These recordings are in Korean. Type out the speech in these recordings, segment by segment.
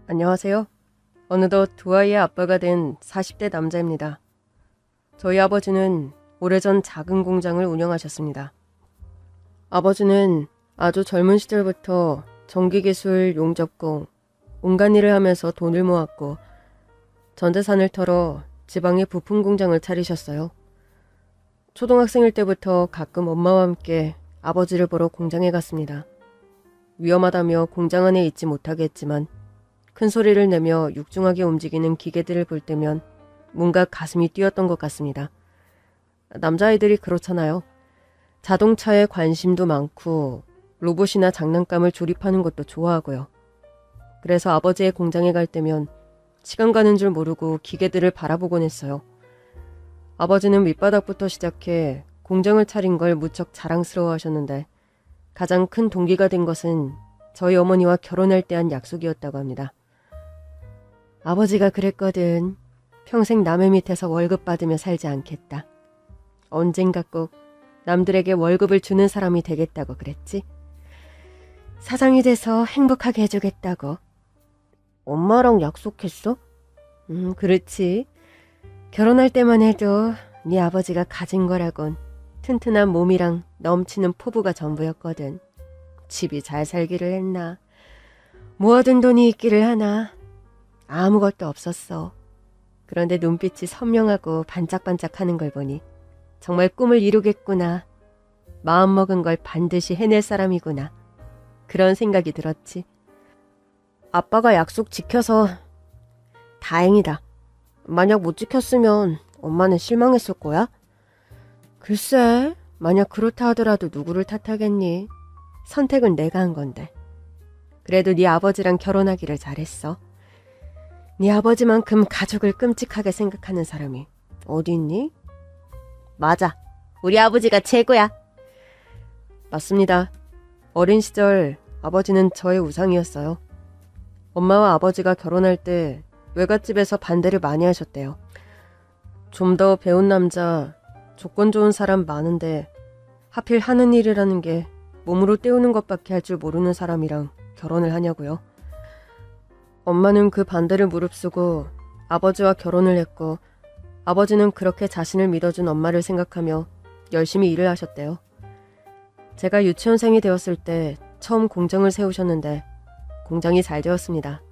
안녕하세요. 어느덧 두 아이의 아빠가 된 40대 남자입니다. 저희 아버지는 오래전 작은 공장을 운영하셨습니다. 아버지는 아주 젊은 시절부터 전기기술, 용접공, 온갖 일을 하면서 돈을 모았고 전재산을 털어 지방에 부품 공장을 차리셨어요. 초등학생일 때부터 가끔 엄마와 함께 아버지를 보러 공장에 갔습니다. 위험하다며 공장 안에 있지 못하게 했지만 큰 소리를 내며 육중하게 움직이는 기계들을 볼 때면 뭔가 가슴이 뛰었던 것 같습니다. 남자아이들이 그렇잖아요. 자동차에 관심도 많고 로봇이나 장난감을 조립하는 것도 좋아하고요. 그래서 아버지의 공장에 갈 때면 시간 가는 줄 모르고 기계들을 바라보곤 했어요. 아버지는 밑바닥부터 시작해 공장을 차린 걸 무척 자랑스러워하셨는데 가장 큰 동기가 된 것은 저희 어머니와 결혼할 때 한 약속이었다고 합니다. 아버지가 그랬거든. 평생 남의 밑에서 월급 받으며 살지 않겠다. 언젠가 꼭 남들에게 월급을 주는 사람이 되겠다고 그랬지. 사장이 돼서 행복하게 해주겠다고. 엄마랑 약속했어? 그렇지. 결혼할 때만 해도 네 아버지가 가진 거라곤 튼튼한 몸이랑 넘치는 포부가 전부였거든. 집이 잘 살기를 했나. 모아둔 돈이 있기를 하나. 아무것도 없었어. 그런데 눈빛이 선명하고 반짝반짝하는 걸 보니 정말 꿈을 이루겠구나. 마음먹은 걸 반드시 해낼 사람이구나. 그런 생각이 들었지. 아빠가 약속 지켜서 다행이다. 만약 못 지켰으면 엄마는 실망했을 거야? 글쎄, 만약 그렇다 하더라도 누구를 탓하겠니? 선택은 내가 한 건데. 그래도 네 아버지랑 결혼하기를 잘했어. 네 아버지만큼 가족을 끔찍하게 생각하는 사람이 어디 있니? 맞아. 우리 아버지가 최고야. 맞습니다. 어린 시절 아버지는 저의 우상이었어요. 엄마와 아버지가 결혼할 때 외갓집에서 반대를 많이 하셨대요. 좀 더 배운 남자, 조건 좋은 사람 많은데 하필 하는 일이라는 게 몸으로 때우는 것밖에 할 줄 모르는 사람이랑 결혼을 하냐고요. 엄마는 그 반대를 무릅쓰고 아버지와 결혼을 했고 아버지는 그렇게 자신을 믿어준 엄마를 생각하며 열심히 일을 하셨대요. 제가 유치원생이 되었을 때 처음 공장을 세우셨는데 공장이 잘 되었습니다.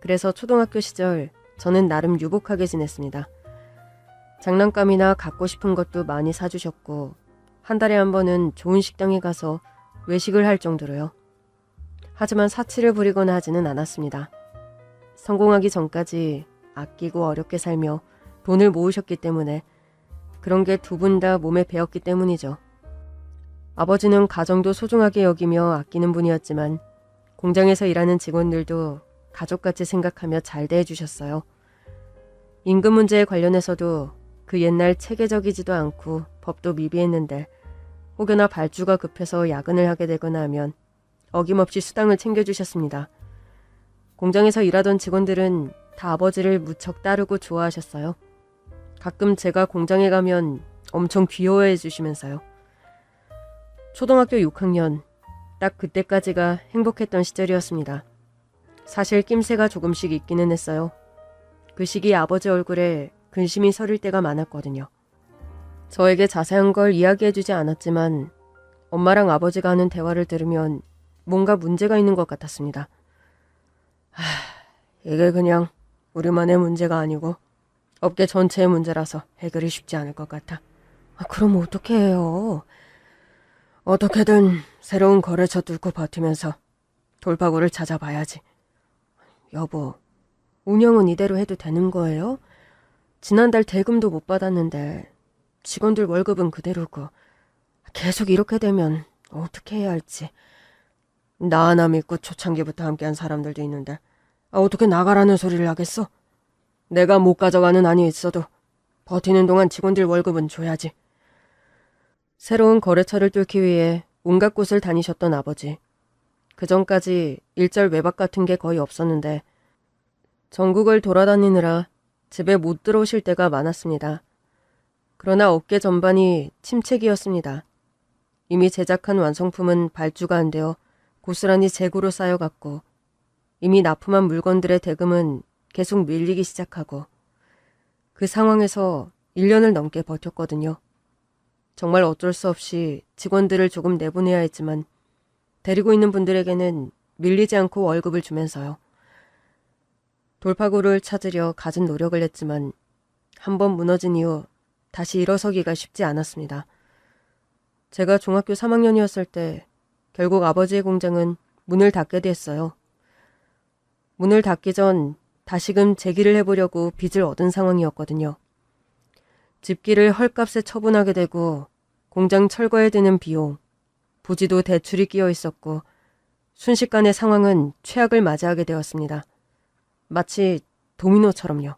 그래서 초등학교 시절 저는 나름 유복하게 지냈습니다. 장난감이나 갖고 싶은 것도 많이 사주셨고 한 달에 한 번은 좋은 식당에 가서 외식을 할 정도로요. 하지만 사치를 부리거나 하지는 않았습니다. 성공하기 전까지 아끼고 어렵게 살며 돈을 모으셨기 때문에 그런 게 두 분 다 몸에 배었기 때문이죠. 아버지는 가정도 소중하게 여기며 아끼는 분이었지만 공장에서 일하는 직원들도 가족같이 생각하며 잘 대해주셨어요. 임금 문제에 관련해서도 그 옛날 체계적이지도 않고 법도 미비했는데 혹여나 발주가 급해서 야근을 하게 되거나 하면 어김없이 수당을 챙겨주셨습니다. 공장에서 일하던 직원들은 다 아버지를 무척 따르고 좋아하셨어요. 가끔 제가 공장에 가면 엄청 귀여워해 주시면서요. 초등학교 6학년, 딱 그때까지가 행복했던 시절이었습니다. 사실 낌새가 조금씩 있기는 했어요. 그 시기 아버지 얼굴에 근심이 서릴 때가 많았거든요. 저에게 자세한 걸 이야기해주지 않았지만 엄마랑 아버지가 하는 대화를 들으면 뭔가 문제가 있는 것 같았습니다. 이게 그냥 우리만의 문제가 아니고 업계 전체의 문제라서 해결이 쉽지 않을 것 같아. 그럼 어떻게 해요? 어떻게든 새로운 거래처 뚫고 버티면서 돌파구를 찾아봐야지. 여보, 운영은 이대로 해도 되는 거예요? 지난달 대금도 못 받았는데 직원들 월급은 그대로고 계속 이렇게 되면 어떻게 해야 할지. 나 하나 믿고 초창기부터 함께한 사람들도 있는데 어떻게 나가라는 소리를 하겠어? 내가 못 가져가는 한이 있어도 버티는 동안 직원들 월급은 줘야지. 새로운 거래처를 뚫기 위해 온갖 곳을 다니셨던 아버지. 그전까지 일절 외박 같은 게 거의 없었는데 전국을 돌아다니느라 집에 못 들어오실 때가 많았습니다. 그러나 업계 전반이 침체기였습니다. 이미 제작한 완성품은 발주가 안 되어 고스란히 재고로 쌓여갔고 이미 납품한 물건들의 대금은 계속 밀리기 시작하고 그 상황에서 1년을 넘게 버텼거든요. 정말 어쩔 수 없이 직원들을 조금 내보내야 했지만 데리고 있는 분들에게는 밀리지 않고 월급을 주면서요. 돌파구를 찾으려 갖은 노력을 했지만 한번 무너진 이후 다시 일어서기가 쉽지 않았습니다. 제가 중학교 3학년이었을 때 결국 아버지의 공장은 문을 닫게 됐어요. 문을 닫기 전 다시금 재기를 해보려고 빚을 얻은 상황이었거든요. 집기를 헐값에 처분하게 되고 공장 철거에 드는 비용, 부지도 대출이 끼어 있었고 순식간에 상황은 최악을 맞이하게 되었습니다. 마치 도미노처럼요.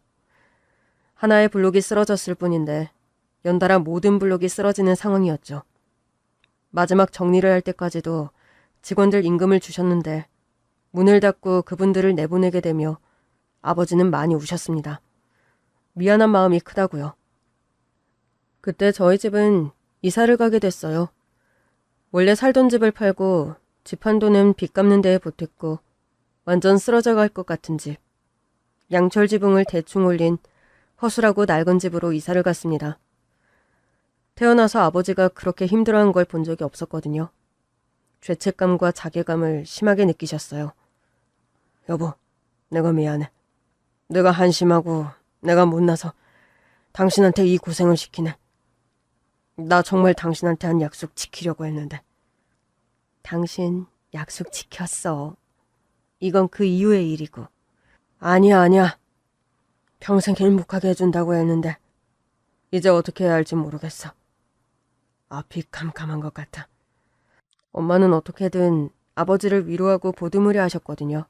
하나의 블록이 쓰러졌을 뿐인데 연달아 모든 블록이 쓰러지는 상황이었죠. 마지막 정리를 할 때까지도 직원들 임금을 주셨는데 문을 닫고 그분들을 내보내게 되며 아버지는 많이 우셨습니다. 미안한 마음이 크다고요. 그때 저희 집은 이사를 가게 됐어요. 원래 살던 집을 팔고 집 한 돈은 빚 갚는 데에 보탰고 완전 쓰러져 갈 것 같은 집. 양철 지붕을 대충 올린 허술하고 낡은 집으로 이사를 갔습니다. 태어나서 아버지가 그렇게 힘들어한 걸 본 적이 없었거든요. 죄책감과 자괴감을 심하게 느끼셨어요. 여보, 내가 미안해. 내가 한심하고 내가 못나서 당신한테 이 고생을 시키네. 나 정말 당신한테 한 약속 지키려고 했는데. 당신 약속 지켰어. 이건 그 이후의 일이고. 아니야. 평생 행복하게 해준다고 했는데 이제 어떻게 해야 할지 모르겠어. 앞이 캄캄한 것 같아. 엄마는 어떻게든 아버지를 위로하고 보듬으려 하셨거든요.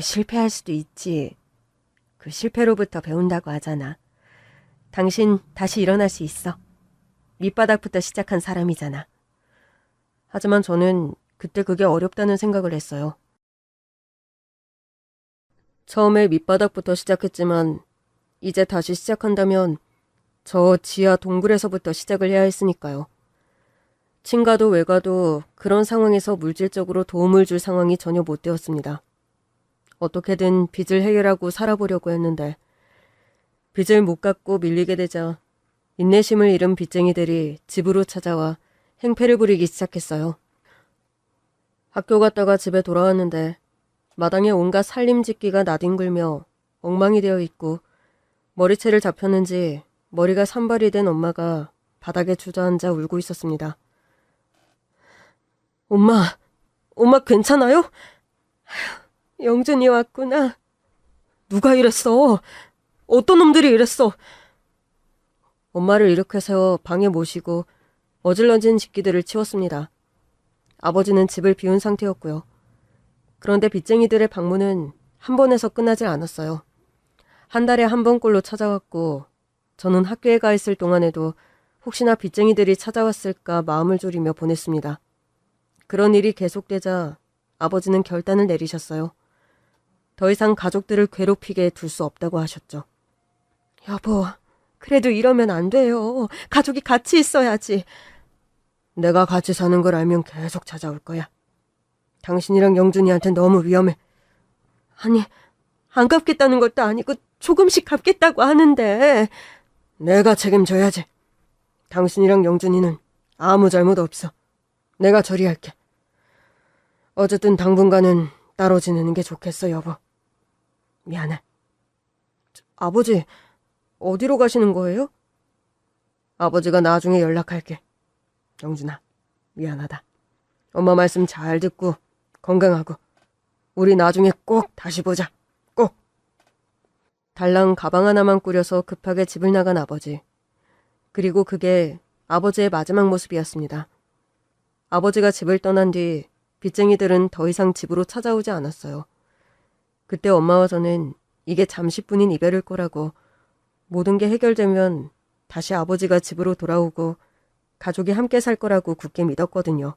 실패할 수도 있지. 그 실패로부터 배운다고 하잖아. 당신 다시 일어날 수 있어. 밑바닥부터 시작한 사람이잖아. 하지만 저는 그때 그게 어렵다는 생각을 했어요. 처음에 밑바닥부터 시작했지만 이제 다시 시작한다면 저 지하 동굴에서부터 시작을 해야 했으니까요. 친가도 외가도 그런 상황에서 물질적으로 도움을 줄 상황이 전혀 못 되었습니다. 어떻게든 빚을 해결하고 살아보려고 했는데 빚을 못 갚고 밀리게 되자 인내심을 잃은 빚쟁이들이 집으로 찾아와 행패를 부리기 시작했어요. 학교 갔다가 집에 돌아왔는데 마당에 온갖 살림집기가 나뒹굴며 엉망이 되어 있고 머리채를 잡혔는지 머리가 산발이 된 엄마가 바닥에 주저앉아 울고 있었습니다. 엄마 괜찮아요? 영준이 왔구나. 누가 이랬어? 어떤 놈들이 이랬어? 엄마를 일으켜 세워 방에 모시고 어질러진 집기들을 치웠습니다. 아버지는 집을 비운 상태였고요. 그런데 빚쟁이들의 방문은 한 번에서 끝나질 않았어요. 한 달에 한 번꼴로 찾아왔고 저는 학교에 가 있을 동안에도 혹시나 빚쟁이들이 찾아왔을까 마음을 졸이며 보냈습니다. 그런 일이 계속되자 아버지는 결단을 내리셨어요. 더 이상 가족들을 괴롭히게 둘 수 없다고 하셨죠. 여보, 그래도 이러면 안 돼요. 가족이 같이 있어야지. 내가 같이 사는 걸 알면 계속 찾아올 거야. 당신이랑 영준이한테 너무 위험해. 아니, 안 갚겠다는 것도 아니고 조금씩 갚겠다고 하는데. 내가 책임져야지. 당신이랑 영준이는 아무 잘못 없어. 내가 처리할게. 어쨌든 당분간은 따로 지내는 게 좋겠어, 여보. 미안해. 아버지, 어디로 가시는 거예요? 아버지가 나중에 연락할게. 영준아, 미안하다. 엄마 말씀 잘 듣고 건강하고 우리 나중에 꼭 다시 보자. 꼭. 달랑 가방 하나만 꾸려서 급하게 집을 나간 아버지. 그리고 그게 아버지의 마지막 모습이었습니다. 아버지가 집을 떠난 뒤 빚쟁이들은 더 이상 집으로 찾아오지 않았어요. 그때 엄마와 저는 이게 잠시뿐인 이별일 거라고, 모든 게 해결되면 다시 아버지가 집으로 돌아오고 가족이 함께 살 거라고 굳게 믿었거든요.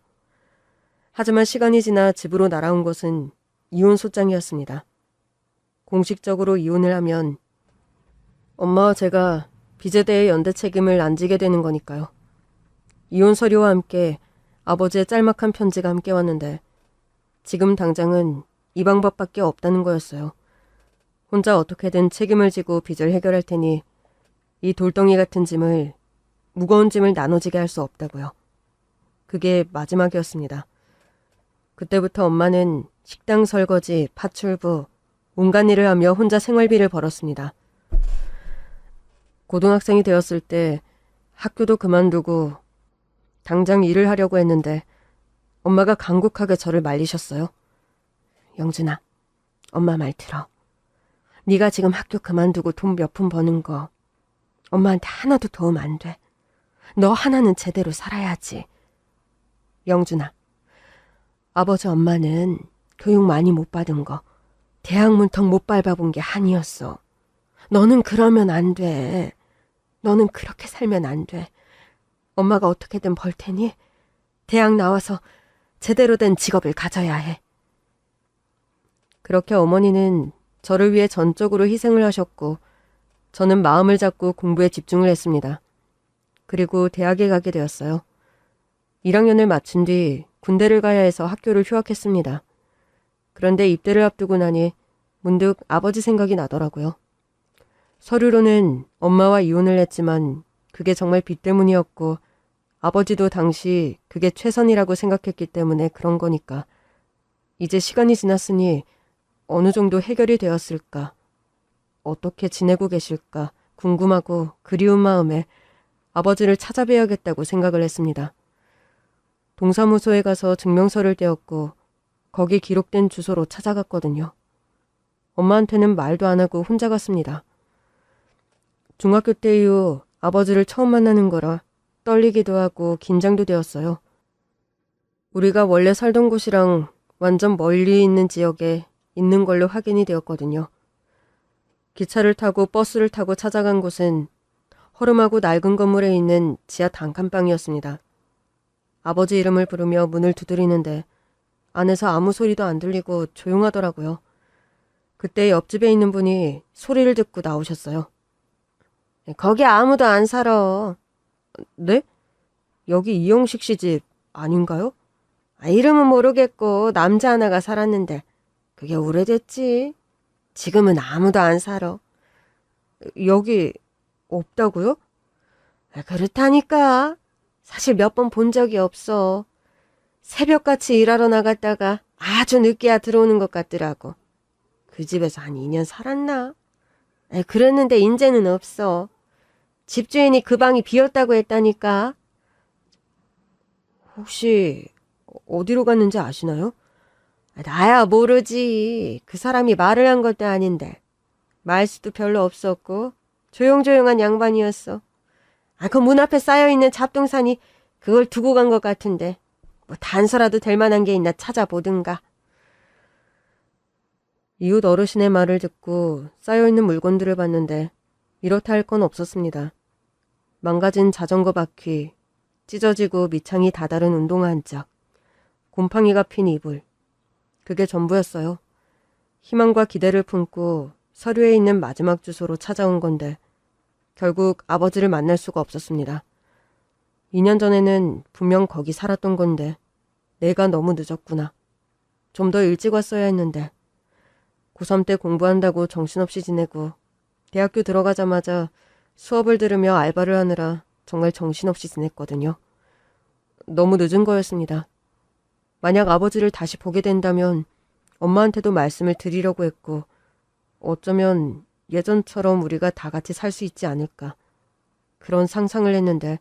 하지만 시간이 지나 집으로 날아온 것은 이혼 소장이었습니다. 공식적으로 이혼을 하면 엄마와 제가 빚에 대해 연대 책임을 안 지게 되는 거니까요. 이혼 서류와 함께 아버지의 짤막한 편지가 함께 왔는데 지금 당장은 이 방법밖에 없다는 거였어요. 혼자 어떻게든 책임을 지고 빚을 해결할 테니 이 돌덩이 같은 짐을, 무거운 짐을 나눠지게 할 수 없다고요. 그게 마지막이었습니다. 그때부터 엄마는 식당 설거지, 파출부, 온갖 일을 하며 혼자 생활비를 벌었습니다. 고등학생이 되었을 때 학교도 그만두고 당장 일을 하려고 했는데 엄마가 간곡하게 저를 말리셨어요. 영준아, 엄마 말 들어. 네가 지금 학교 그만두고 돈 몇 푼 버는 거 엄마한테 하나도 도움 안 돼. 너 하나는 제대로 살아야지. 영준아, 아버지 엄마는 교육 많이 못 받은 거, 대학 문턱 못 밟아본 게 한이었어. 너는 그러면 안 돼. 너는 그렇게 살면 안 돼. 엄마가 어떻게든 벌 테니 대학 나와서 제대로 된 직업을 가져야 해. 그렇게 어머니는 저를 위해 전적으로 희생을 하셨고 저는 마음을 잡고 공부에 집중을 했습니다. 그리고 대학에 가게 되었어요. 1학년을 마친 뒤 군대를 가야 해서 학교를 휴학했습니다. 그런데 입대를 앞두고 나니 문득 아버지 생각이 나더라고요. 서류로는 엄마와 이혼을 했지만 그게 정말 빚 때문이었고 아버지도 당시 그게 최선이라고 생각했기 때문에 그런 거니까 이제 시간이 지났으니 어느 정도 해결이 되었을까, 어떻게 지내고 계실까 궁금하고 그리운 마음에 아버지를 찾아뵈야겠다고 생각을 했습니다. 동사무소에 가서 증명서를 떼었고 거기 기록된 주소로 찾아갔거든요. 엄마한테는 말도 안 하고 혼자 갔습니다. 중학교 때 이후 아버지를 처음 만나는 거라 떨리기도 하고 긴장도 되었어요. 우리가 원래 살던 곳이랑 완전 멀리 있는 지역에 있는 걸로 확인이 되었거든요. 기차를 타고 버스를 타고 찾아간 곳은 허름하고 낡은 건물에 있는 지하 단칸방이었습니다. 아버지 이름을 부르며 문을 두드리는데 안에서 아무 소리도 안 들리고 조용하더라고요. 그때 옆집에 있는 분이 소리를 듣고 나오셨어요. 거기 아무도 안 살아. 네? 여기 이영식 씨 집 아닌가요? 이름은 모르겠고 남자 하나가 살았는데 그게 오래됐지. 지금은 아무도 안 살아. 여기 없다고요? 그렇다니까. 사실 몇 번 본 적이 없어. 새벽같이 일하러 나갔다가 아주 늦게야 들어오는 것 같더라고. 그 집에서 한 2년 살았나? 그랬는데 인제는 없어. 집주인이 그 방이 비었다고 했다니까. 혹시 어디로 갔는지 아시나요? 나야 모르지. 그 사람이 말을 한 것도 아닌데. 말수도 별로 없었고 조용조용한 양반이었어. 그 문 앞에 쌓여있는 잡동사니 그걸 두고 간 것 같은데 뭐 단서라도 될 만한 게 있나 찾아보든가. 이웃 어르신의 말을 듣고 쌓여있는 물건들을 봤는데 이렇다 할 건 없었습니다. 망가진 자전거 바퀴, 찢어지고 밑창이 다다른 운동화 한 짝, 곰팡이가 핀 이불. 그게 전부였어요. 희망과 기대를 품고 서류에 있는 마지막 주소로 찾아온 건데 결국 아버지를 만날 수가 없었습니다. 2년 전에는 분명 거기 살았던 건데 내가 너무 늦었구나. 좀 더 일찍 왔어야 했는데. 고3 때 공부한다고 정신없이 지내고 대학교 들어가자마자 수업을 들으며 알바를 하느라 정말 정신없이 지냈거든요. 너무 늦은 거였습니다. 만약 아버지를 다시 보게 된다면 엄마한테도 말씀을 드리려고 했고 어쩌면 예전처럼 우리가 다 같이 살 수 있지 않을까. 그런 상상을 했는데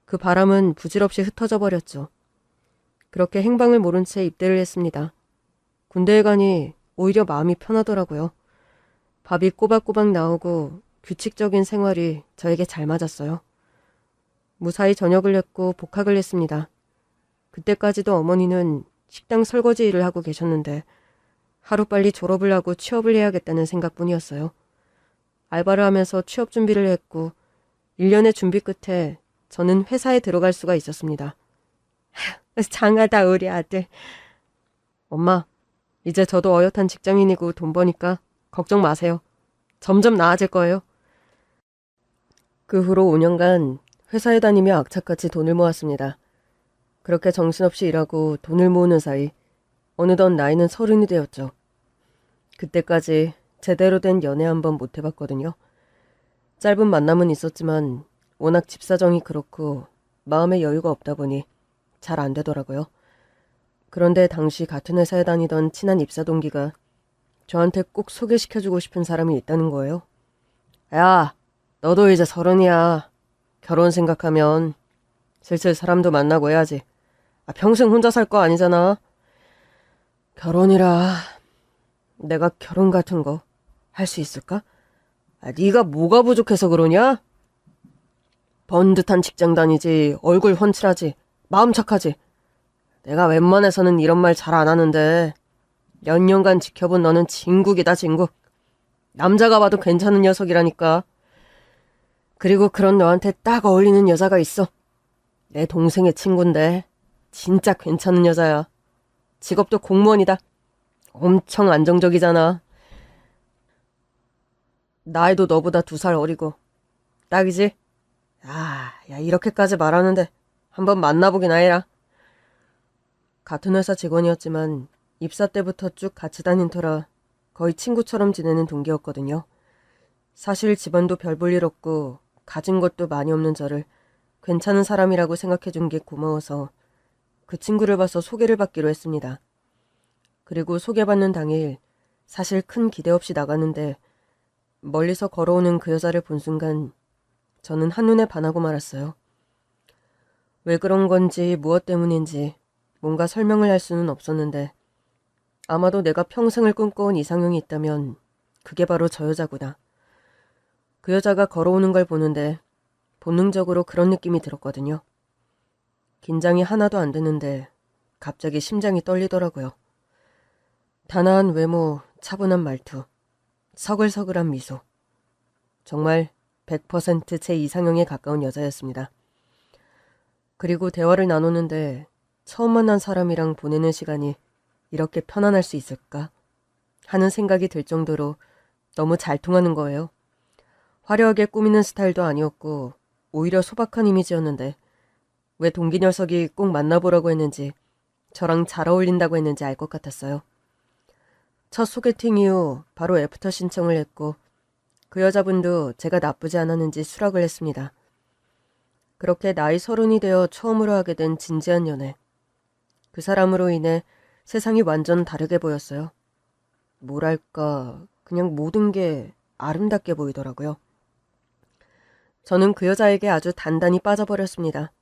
그 바람은 부질없이 흩어져 버렸죠. 그렇게 행방을 모른 채 입대를 했습니다. 군대에 가니 오히려 마음이 편하더라고요. 밥이 꼬박꼬박 나오고 규칙적인 생활이 저에게 잘 맞았어요. 무사히 전역을 냈고 복학을 했습니다. 그때까지도 어머니는 식당 설거지 일을 하고 계셨는데 하루빨리 졸업을 하고 취업을 해야겠다는 생각뿐이었어요. 알바를 하면서 취업 준비를 했고 1년의 준비 끝에 저는 회사에 들어갈 수가 있었습니다. 장하다 우리 아들. 엄마, 이제 저도 어엿한 직장인이고 돈 버니까 걱정 마세요. 점점 나아질 거예요. 그 후로 5년간 회사에 다니며 악착같이 돈을 모았습니다. 그렇게 정신없이 일하고 돈을 모으는 사이 어느덧 나이는 30이 되었죠. 그때까지 제대로 된 연애 한번 못 해봤거든요. 짧은 만남은 있었지만 워낙 집 사정이 그렇고 마음의 여유가 없다 보니 잘 안 되더라고요. 그런데 당시 같은 회사에 다니던 친한 입사 동기가 저한테 꼭 소개시켜주고 싶은 사람이 있다는 거예요. 야, 너도 이제 30이야. 결혼 생각하면 슬슬 사람도 만나고 해야지. 평생 혼자 살 거 아니잖아. 결혼이라 내가 결혼 같은 거 할 수 있을까? 네가 뭐가 부족해서 그러냐? 번듯한 직장 다니지, 얼굴 훤칠하지, 마음 착하지. 내가 웬만해서는 이런 말 잘 안 하는데 몇 년간 지켜본 너는 진국이다, 진국. 남자가 봐도 괜찮은 녀석이라니까. 그리고 그런 너한테 딱 어울리는 여자가 있어. 내 동생의 친구인데 진짜 괜찮은 여자야. 직업도 공무원이다. 엄청 안정적이잖아. 나이도 너보다 2살 어리고. 딱이지? 야, 이렇게까지 말하는데 한번 만나보긴 해라. 같은 회사 직원이었지만 입사 때부터 쭉 같이 다닌 터라 거의 친구처럼 지내는 동기였거든요. 사실 집안도 별 볼 일 없고 가진 것도 많이 없는 저를 괜찮은 사람이라고 생각해준 게 고마워서 그 친구를 봐서 소개를 받기로 했습니다. 그리고 소개받는 당일 사실 큰 기대 없이 나가는데 멀리서 걸어오는 그 여자를 본 순간 저는 한눈에 반하고 말았어요. 왜 그런 건지 무엇 때문인지 뭔가 설명을 할 수는 없었는데 아마도 내가 평생을 꿈꿔온 이상형이 있다면 그게 바로 저 여자구나. 그 여자가 걸어오는 걸 보는데 본능적으로 그런 느낌이 들었거든요. 긴장이 하나도 안 되는데 갑자기 심장이 떨리더라고요. 단아한 외모, 차분한 말투, 서글서글한 미소. 정말 100% 제 이상형에 가까운 여자였습니다. 그리고 대화를 나누는데 처음 만난 사람이랑 보내는 시간이 이렇게 편안할 수 있을까 하는 생각이 들 정도로 너무 잘 통하는 거예요. 화려하게 꾸미는 스타일도 아니었고 오히려 소박한 이미지였는데 왜 동기 녀석이 꼭 만나보라고 했는지 저랑 잘 어울린다고 했는지 알 것 같았어요. 첫 소개팅 이후 바로 애프터 신청을 했고 그 여자분도 제가 나쁘지 않았는지 수락을 했습니다. 그렇게 나이 30이 되어 처음으로 하게 된 진지한 연애. 그 사람으로 인해 세상이 완전 다르게 보였어요. 뭐랄까, 그냥 모든 게 아름답게 보이더라고요. 저는 그 여자에게 아주 단단히 빠져버렸습니다.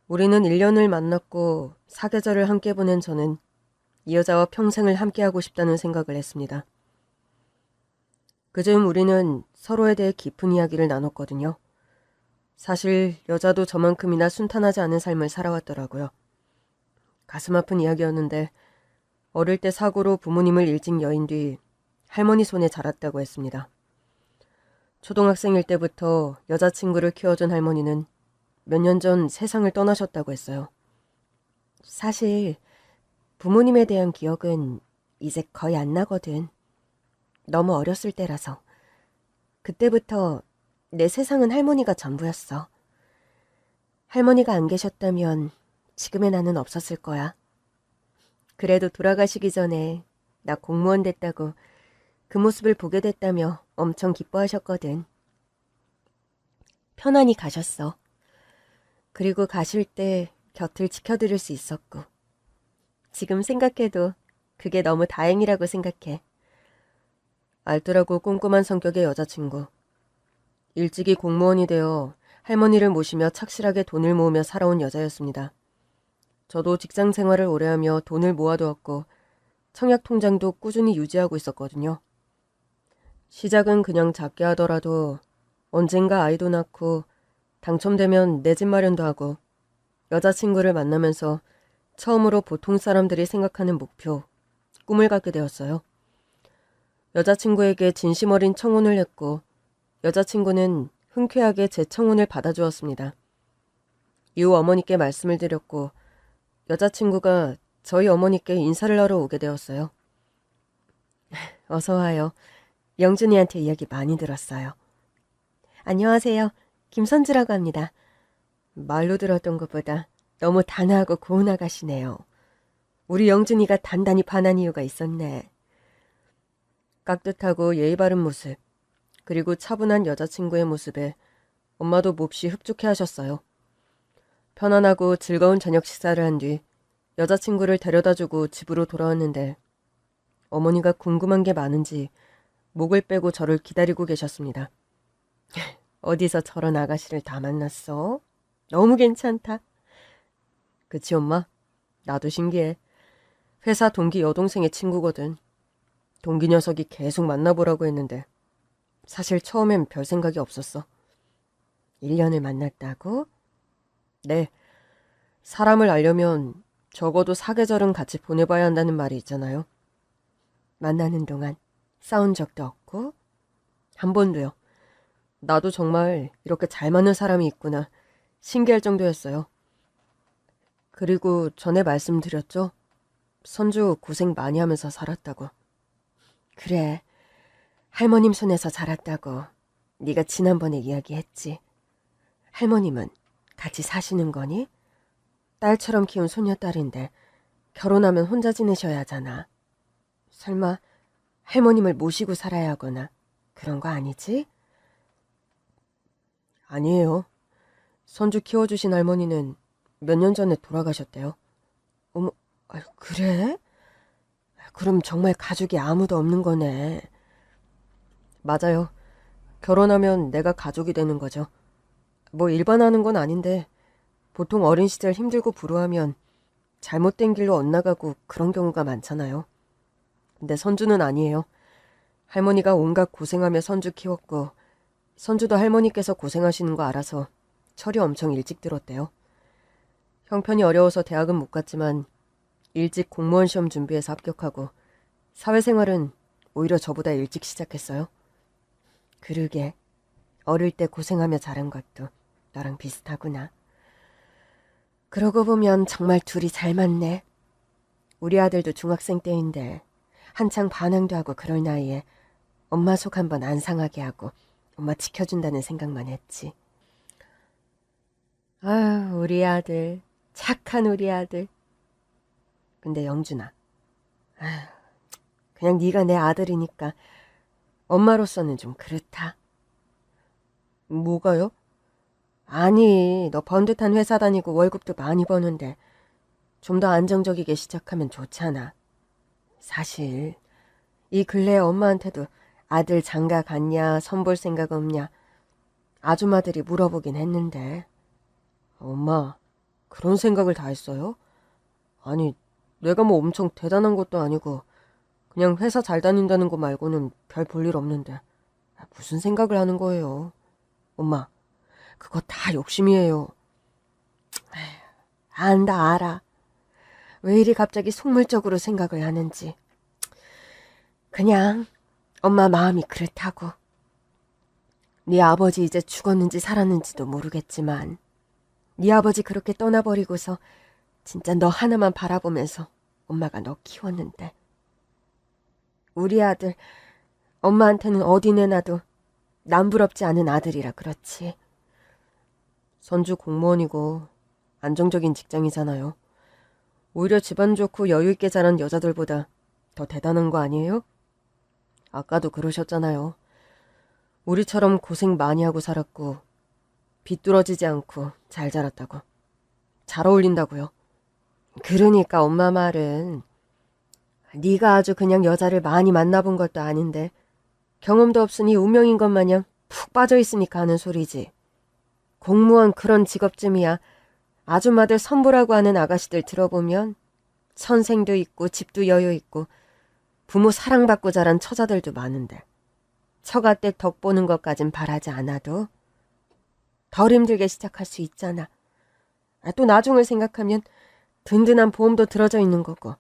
우리는 1년을 만났고 사계절을 함께 보낸 저는 이 여자와 평생을 함께하고 싶다는 생각을 했습니다. 그즈음 우리는 서로에 대해 깊은 이야기를 나눴거든요. 사실 여자도 저만큼이나 순탄하지 않은 삶을 살아왔더라고요. 가슴 아픈 이야기였는데 어릴 때 사고로 부모님을 일찍 여인 뒤 할머니 손에 자랐다고 했습니다. 초등학생일 때부터 여자친구를 키워준 할머니는 몇 년 전 세상을 떠나셨다고 했어요. 사실 부모님에 대한 기억은 이제 거의 안 나거든. 너무 어렸을 때라서. 그때부터 내 세상은 할머니가 전부였어. 할머니가 안 계셨다면 지금의 나는 없었을 거야. 그래도 돌아가시기 전에 나 공무원 됐다고 그 모습을 보게 됐다며 엄청 기뻐하셨거든. 편안히 가셨어. 그리고 가실 때 곁을 지켜드릴 수 있었고. 지금 생각해도 그게 너무 다행이라고 생각해. 알뜰하고 꼼꼼한 성격의 여자친구. 일찍이 공무원이 되어 할머니를 모시며 착실하게 돈을 모으며 살아온 여자였습니다. 저도 직장 생활을 오래하며 돈을 모아두었고 청약 통장도 꾸준히 유지하고 있었거든요. 시작은 그냥 작게 하더라도 언젠가 아이도 낳고 당첨되면 내 집 마련도 하고 여자친구를 만나면서 처음으로 보통 사람들이 생각하는 목표, 꿈을 갖게 되었어요. 여자친구에게 진심 어린 청혼을 했고 여자친구는 흔쾌하게 제 청혼을 받아주었습니다. 이후 어머니께 말씀을 드렸고 여자친구가 저희 어머니께 인사를 하러 오게 되었어요. 어서 와요. 영준이한테 이야기 많이 들었어요. 안녕하세요. 김선주라고 합니다. 말로 들었던 것보다 너무 단아하고 고운 아가씨네요. 우리 영준이가 단단히 반한 이유가 있었네. 깍듯하고 예의 바른 모습, 그리고 차분한 여자친구의 모습에 엄마도 몹시 흡족해하셨어요. 편안하고 즐거운 저녁 식사를 한 뒤 여자친구를 데려다주고 집으로 돌아왔는데 어머니가 궁금한 게 많은지 목을 빼고 저를 기다리고 계셨습니다. 어디서 저런 아가씨를 다 만났어? 너무 괜찮다. 그치 엄마? 나도 신기해. 회사 동기 여동생의 친구거든. 동기 녀석이 계속 만나보라고 했는데 사실 처음엔 별 생각이 없었어. 1년을 만났다고? 네. 사람을 알려면 적어도 사계절은 같이 보내봐야 한다는 말이 있잖아요. 만나는 동안 싸운 적도 없고? 한 번도요. 나도 정말 이렇게 잘 맞는 사람이 있구나 신기할 정도였어요. 그리고 전에 말씀드렸죠? 선주 고생 많이 하면서 살았다고. 그래, 할머님 손에서 자랐다고 네가 지난번에 이야기했지. 할머님은 같이 사시는 거니? 딸처럼 키운 손녀딸인데 결혼하면 혼자 지내셔야 하잖아. 설마 할머님을 모시고 살아야 하거나 그런 거 아니지? 아니에요. 손주 키워주신 할머니는 몇 년 전에 돌아가셨대요. 어머, 그래? 그럼 정말 가족이 아무도 없는 거네. 맞아요. 결혼하면 내가 가족이 되는 거죠. 뭐 일반하는 건 아닌데 보통 어린 시절 힘들고 불우하면 잘못된 길로 엇나가고 그런 경우가 많잖아요. 근데 선주는 아니에요. 할머니가 온갖 고생하며 선주 키웠고 선주도 할머니께서 고생하시는 거 알아서 철이 엄청 일찍 들었대요. 형편이 어려워서 대학은 못 갔지만 일찍 공무원 시험 준비해서 합격하고 사회생활은 오히려 저보다 일찍 시작했어요. 그러게 어릴 때 고생하며 자란 것도 너랑 비슷하구나. 그러고 보면 정말 둘이 잘 맞네. 우리 아들도 중학생 때인데 한창 반항도 하고 그럴 나이에 엄마 속 한번 안 상하게 하고 엄마 지켜준다는 생각만 했지. 아유, 우리 아들. 착한 우리 아들. 근데 영준아, 아유, 그냥 네가 내 아들이니까 엄마로서는 좀 그렇다. 뭐가요? 아니, 너 번듯한 회사 다니고 월급도 많이 버는데 좀 더 안정적이게 시작하면 좋잖아. 사실 이 근래에 엄마한테도 아들 장가 갔냐, 선볼 생각 없냐 아줌마들이 물어보긴 했는데. 엄마, 그런 생각을 다 했어요? 아니, 내가 뭐 엄청 대단한 것도 아니고 그냥 회사 잘 다닌다는 거 말고는 별 볼 일 없는데 무슨 생각을 하는 거예요? 엄마, 그거 다 욕심이에요. 안다 알아. 왜 이리 갑자기 속물적으로 생각을 하는지. 그냥 엄마 마음이 그렇다고. 네 아버지 이제 죽었는지 살았는지도 모르겠지만 네 아버지 그렇게 떠나버리고서 진짜 너 하나만 바라보면서 엄마가 너 키웠는데. 우리 아들 엄마한테는 어디 내놔도 남부럽지 않은 아들이라 그렇지. 선주 공무원이고 안정적인 직장이잖아요. 오히려 집안 좋고 여유 있게 자란 여자들보다 더 대단한 거 아니에요? 아까도 그러셨잖아요. 우리처럼 고생 많이 하고 살았고 비뚤어지지 않고 잘 자랐다고. 잘 어울린다고요. 그러니까 엄마 말은 네가 아주 그냥 여자를 많이 만나본 것도 아닌데 경험도 없으니 운명인 것 마냥 푹 빠져있으니까 하는 소리지. 공무원 그런 직업쯤이야. 아줌마들 선보라고 하는 아가씨들 들어보면 선생도 있고 집도 여유 있고 부모 사랑받고 자란 처자들도 많은데 처가댁 덕 보는 것까진 바라지 않아도 덜 힘들게 시작할 수 있잖아. 또 나중을 생각하면 든든한 보험도 들어져 있는 거고.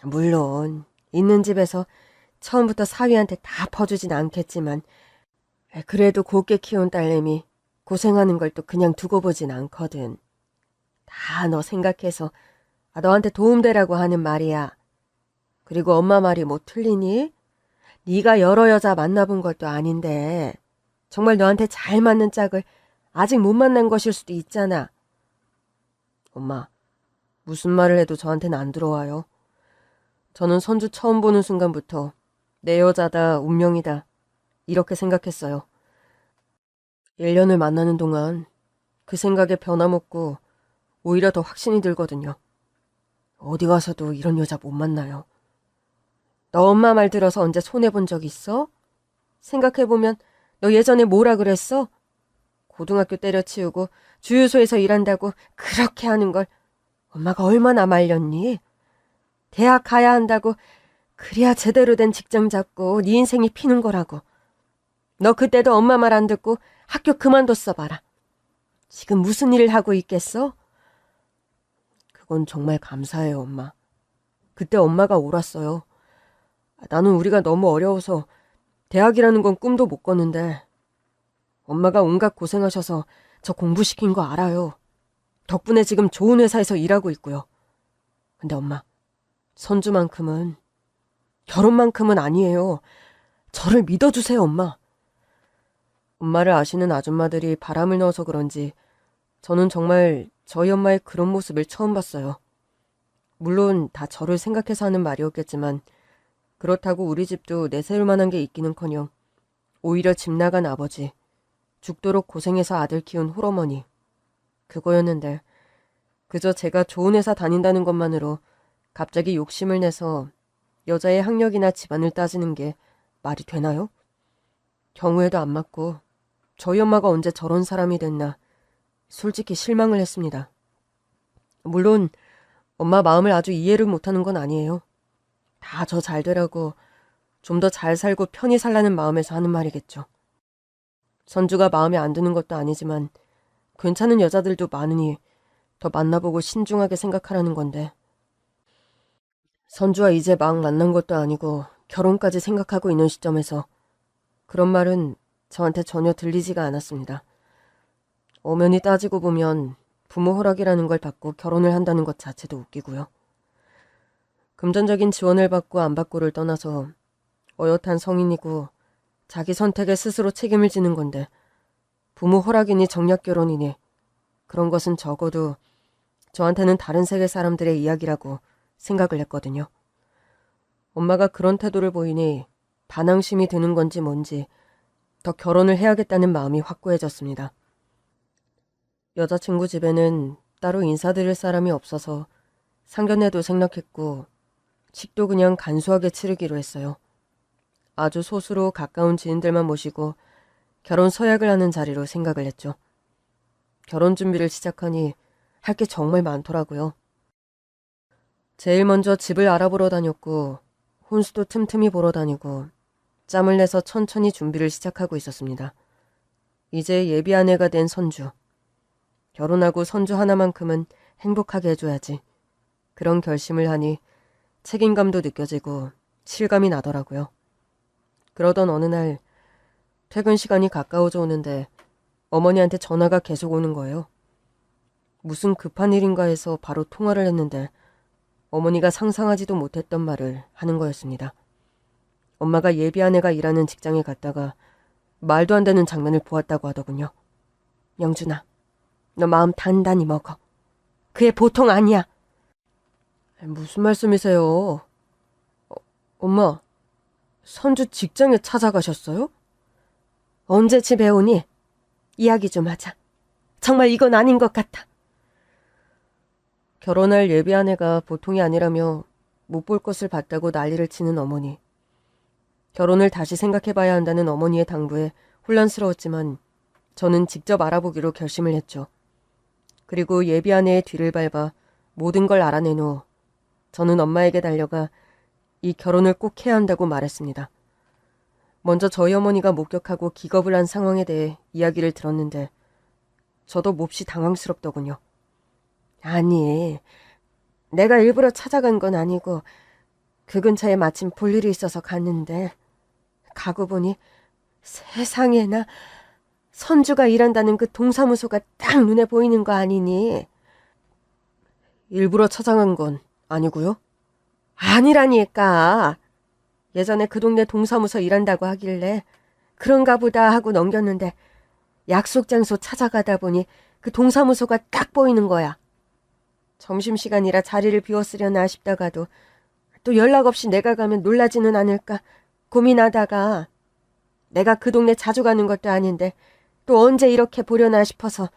물론 있는 집에서 처음부터 사위한테 다 퍼주진 않겠지만 그래도 곱게 키운 딸내미 고생하는 걸 또 그냥 두고 보진 않거든. 다 너 생각해서 너한테 도움되라고 하는 말이야. 그리고 엄마 말이 뭐 틀리니? 네가 여러 여자 만나본 것도 아닌데 정말 너한테 잘 맞는 짝을 아직 못 만난 것일 수도 있잖아. 엄마, 무슨 말을 해도 저한테는 안 들어와요. 저는 선주 처음 보는 순간부터 내 여자다, 운명이다, 이렇게 생각했어요. 1년을 만나는 동안 그 생각에 변함없고 오히려 더 확신이 들거든요. 어디 가서도 이런 여자 못 만나요. 너 엄마 말 들어서 언제 손해본 적 있어? 생각해보면 너 예전에 뭐라 그랬어? 고등학교 때려치우고 주유소에서 일한다고 그렇게 하는 걸 엄마가 얼마나 말렸니? 대학 가야 한다고 그래야 제대로 된 직장 잡고 네 인생이 피는 거라고. 너 그때도 엄마 말 안 듣고 학교 그만뒀어 봐라. 지금 무슨 일을 하고 있겠어? 그건 정말 감사해요, 엄마. 그때 엄마가 옳았어요. 나는 우리가 너무 어려워서 대학이라는 건 꿈도 못 꿨는데 엄마가 온갖 고생하셔서 저 공부시킨 거 알아요. 덕분에 지금 좋은 회사에서 일하고 있고요. 근데 엄마, 선주만큼은, 결혼만큼은 아니에요. 저를 믿어주세요, 엄마. 엄마를 아시는 아줌마들이 바람을 넣어서 그런지 저는 정말 저희 엄마의 그런 모습을 처음 봤어요. 물론 다 저를 생각해서 하는 말이었겠지만 그렇다고 우리 집도 내세울 만한 게 있기는커녕 오히려 집 나간 아버지, 죽도록 고생해서 아들 키운 홀어머니, 그거였는데 그저 제가 좋은 회사 다닌다는 것만으로 갑자기 욕심을 내서 여자의 학력이나 집안을 따지는 게 말이 되나요? 경우에도 안 맞고 저희 엄마가 언제 저런 사람이 됐나 솔직히 실망을 했습니다. 물론 엄마 마음을 아주 이해를 못하는 건 아니에요. 다 저 잘 되라고 좀 더 잘 살고 편히 살라는 마음에서 하는 말이겠죠. 선주가 마음에 안 드는 것도 아니지만 괜찮은 여자들도 많으니 더 만나보고 신중하게 생각하라는 건데 선주와 이제 막 만난 것도 아니고 결혼까지 생각하고 있는 시점에서 그런 말은 저한테 전혀 들리지가 않았습니다. 엄연히 따지고 보면 부모 허락이라는 걸 받고 결혼을 한다는 것 자체도 웃기고요. 금전적인 지원을 받고 안 받고를 떠나서 어엿한 성인이고 자기 선택에 스스로 책임을 지는 건데 부모 허락이니 정략 결혼이니 그런 것은 적어도 저한테는 다른 세계 사람들의 이야기라고 생각을 했거든요. 엄마가 그런 태도를 보이니 반항심이 드는 건지 뭔지 더 결혼을 해야겠다는 마음이 확고해졌습니다. 여자친구 집에는 따로 인사드릴 사람이 없어서 상견례도 생략했고 식도 그냥 간소하게 치르기로 했어요. 아주 소수로 가까운 지인들만 모시고 결혼 서약을 하는 자리로 생각을 했죠. 결혼 준비를 시작하니 할 게 정말 많더라고요. 제일 먼저 집을 알아보러 다녔고 혼수도 틈틈이 보러 다니고 짬을 내서 천천히 준비를 시작하고 있었습니다. 이제 예비 아내가 된 선주. 결혼하고 선주 하나만큼은 행복하게 해줘야지. 그런 결심을 하니 책임감도 느껴지고 실감이 나더라고요. 그러던 어느 날 퇴근 시간이 가까워져 오는데 어머니한테 전화가 계속 오는 거예요. 무슨 급한 일인가 해서 바로 통화를 했는데 어머니가 상상하지도 못했던 말을 하는 거였습니다. 엄마가 예비 아내가 일하는 직장에 갔다가 말도 안 되는 장면을 보았다고 하더군요. 영준아, 너 마음 단단히 먹어. 그애 보통 아니야. 무슨 말씀이세요? 엄마, 선주 직장에 찾아가셨어요? 언제 집에 오니? 이야기 좀 하자. 정말 이건 아닌 것 같아. 결혼할 예비 아내가 보통이 아니라며 못 볼 것을 봤다고 난리를 치는 어머니. 결혼을 다시 생각해봐야 한다는 어머니의 당부에 혼란스러웠지만 저는 직접 알아보기로 결심을 했죠. 그리고 예비 아내의 뒤를 밟아 모든 걸 알아낸 후 저는 엄마에게 달려가 이 결혼을 꼭 해야 한다고 말했습니다. 먼저 저희 어머니가 목격하고 기겁을 한 상황에 대해 이야기를 들었는데 저도 몹시 당황스럽더군요. 아니, 내가 일부러 찾아간 건 아니고 그 근처에 마침 볼 일이 있어서 갔는데 가고 보니 세상에나 선주가 일한다는 그 동사무소가 딱 눈에 보이는 거 아니니? 일부러 찾아간 건 아니고요? 아니라니까. 예전에 그 동네 동사무소 일한다고 하길래 그런가 보다 하고 넘겼는데 약속 장소 찾아가다 보니 그 동사무소가 딱 보이는 거야. 점심시간이라 자리를 비웠으려나 싶다가도 또 연락 없이 내가 가면 놀라지는 않을까 고민하다가 내가 그 동네 자주 가는 것도 아닌데 또 언제 이렇게 보려나 싶어서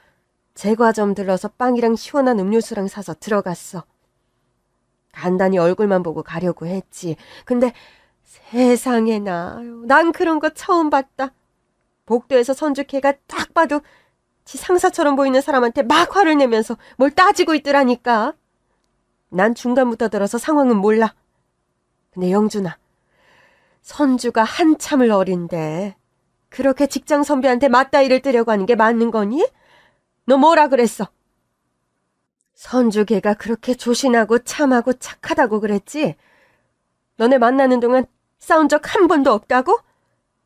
제과점 들러서 빵이랑 시원한 음료수랑 사서 들어갔어. 간단히 얼굴만 보고 가려고 했지. 근데 세상에나 난 그런 거 처음 봤다. 복도에서 선주캐가 딱 봐도 지 상사처럼 보이는 사람한테 막 화를 내면서 뭘 따지고 있더라니까. 난 중간부터 들어서 상황은 몰라. 근데 영준아, 선주가 한참을 어린데 그렇게 직장 선배한테 맞다이를 뜨려고 하는 게 맞는 거니? 너 뭐라 그랬어? 선주 걔가 그렇게 조신하고 참하고 착하다고 그랬지? 너네 만나는 동안 싸운 적 한 번도 없다고?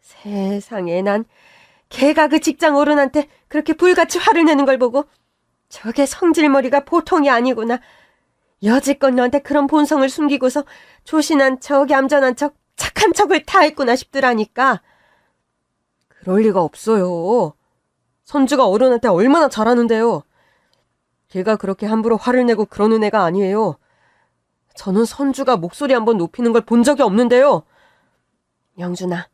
세상에, 난 걔가 그 직장 어른한테 그렇게 불같이 화를 내는 걸 보고 저게 성질머리가 보통이 아니구나. 여지껏 너한테 그런 본성을 숨기고서 조신한 척, 얌전한 척, 착한 척을 다 했구나 싶더라니까. 그럴 리가 없어요. 선주가 어른한테 얼마나 잘하는데요. 걔가 그렇게 함부로 화를 내고 그러는 애가 아니에요. 저는 선주가 목소리 한번 높이는 걸 본 적이 없는데요. 영준아,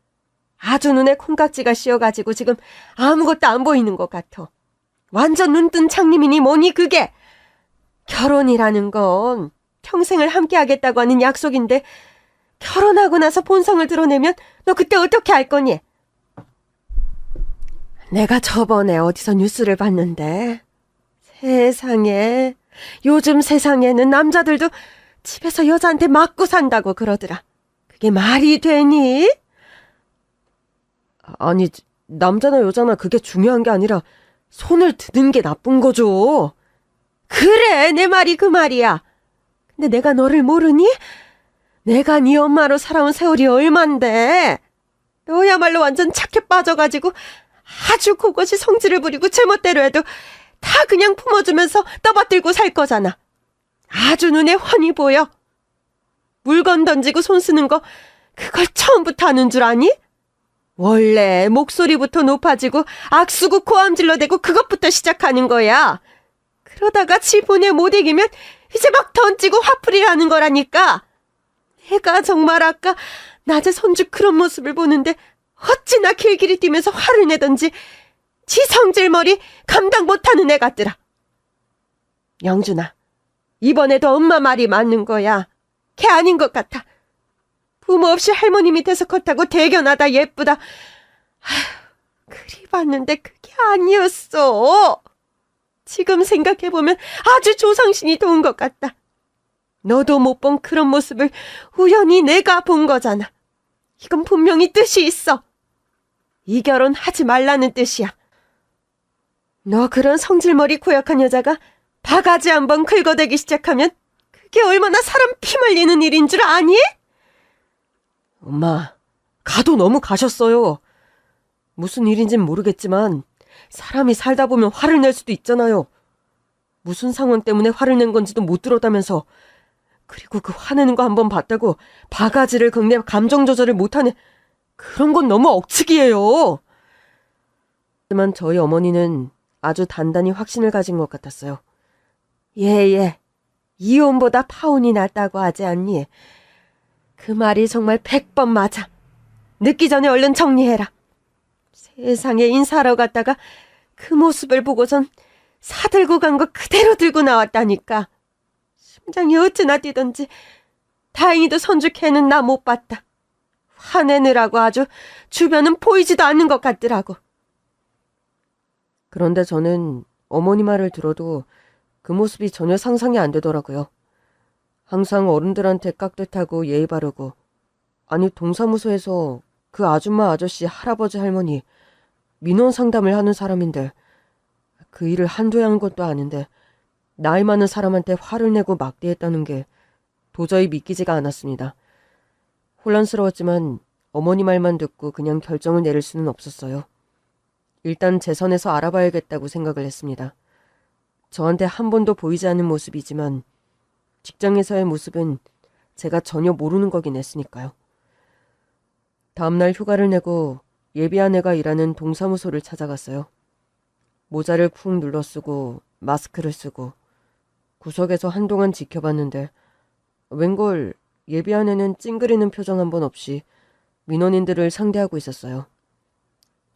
아주 눈에 콩깍지가 씌어가지고 지금 아무것도 안 보이는 것 같아. 완전 눈뜬 장님이니 뭐니 그게. 결혼이라는 건 평생을 함께 하겠다고 하는 약속인데 결혼하고 나서 본성을 드러내면 너 그때 어떻게 할 거니? 내가 저번에 어디서 뉴스를 봤는데 세상에, 요즘 세상에는 남자들도 집에서 여자한테 맞고 산다고 그러더라. 그게 말이 되니? 아니, 남자나 여자나 그게 중요한 게 아니라 손을 드는 게 나쁜 거죠. 그래, 내 말이 그 말이야. 근데 내가 너를 모르니? 내가 네 엄마로 살아온 세월이 얼만데. 너야말로 완전 착해 빠져가지고 아주 그것이 성질을 부리고 제멋대로 해도 다 그냥 품어주면서 떠받들고 살 거잖아. 아주 눈에 훤히 보여. 물건 던지고 손 쓰는 거 그걸 처음부터 하는 줄 아니? 원래 목소리부터 높아지고 악수고 고함질러 대고 그것부터 시작하는 거야. 그러다가 지분에 못 이기면 이제 막 던지고 화풀이를 하는 거라니까. 내가 정말 아까 낮에 선주 그런 모습을 보는데 어찌나 길길이 뛰면서 화를 내던지 지 성질머리 감당 못하는 애 같더라. 영준아, 이번에도 엄마 말이 맞는 거야. 걔 아닌 것 같아. 부모 없이 할머니 밑에서 컸다고 대견하다 예쁘다. 아휴, 그리 봤는데 그게 아니었어. 지금 생각해보면 아주 조상신이 도운 것 같다. 너도 못 본 그런 모습을 우연히 내가 본 거잖아. 이건 분명히 뜻이 있어. 이 결혼 하지 말라는 뜻이야. 너 그런 성질머리 고약한 여자가 바가지 한번 긁어대기 시작하면 그게 얼마나 사람 피 말리는 일인 줄 아니? 엄마, 가도 너무 가셨어요. 무슨 일인진 모르겠지만 사람이 살다 보면 화를 낼 수도 있잖아요. 무슨 상황 때문에 화를 낸 건지도 못 들었다면서. 그리고 그 화내는 거 한번 봤다고 바가지를 긁내 감정 조절을 못하네. 그런 건 너무 억측이에요. 하지만 저희 어머니는 아주 단단히 확신을 가진 것 같았어요. 예, 이혼보다 파혼이 낫다고 하지 않니? 그 말이 정말 100번 맞아. 늦기 전에 얼른 정리해라. 세상에, 인사하러 갔다가 그 모습을 보고선 사들고 간 거 그대로 들고 나왔다니까. 심장이 어찌나 뛰던지. 다행히도 선주캐는 나 못 봤다. 화내느라고 아주 주변은 보이지도 않는 것 같더라고. 그런데 저는 어머니 말을 들어도 그 모습이 전혀 상상이 안 되더라고요. 항상 어른들한테 깍듯하고 예의 바르고, 아니 동사무소에서 그 아줌마 아저씨 할아버지 할머니 민원 상담을 하는 사람인데 그 일을 한두 해 한 것도 아닌데 나이 많은 사람한테 화를 내고 막대했다는 게 도저히 믿기지가 않았습니다. 혼란스러웠지만 어머니 말만 듣고 그냥 결정을 내릴 수는 없었어요. 일단 제 선에서 알아봐야겠다고 생각을 했습니다. 저한테 한 번도 보이지 않는 모습이지만 직장에서의 모습은 제가 전혀 모르는 거긴 했으니까요. 다음날 휴가를 내고 예비한 애가 일하는 동사무소를 찾아갔어요. 모자를 푹 눌러 쓰고 마스크를 쓰고 구석에서 한동안 지켜봤는데 웬걸 예비 아내는 찡그리는 표정 한 번 없이 민원인들을 상대하고 있었어요.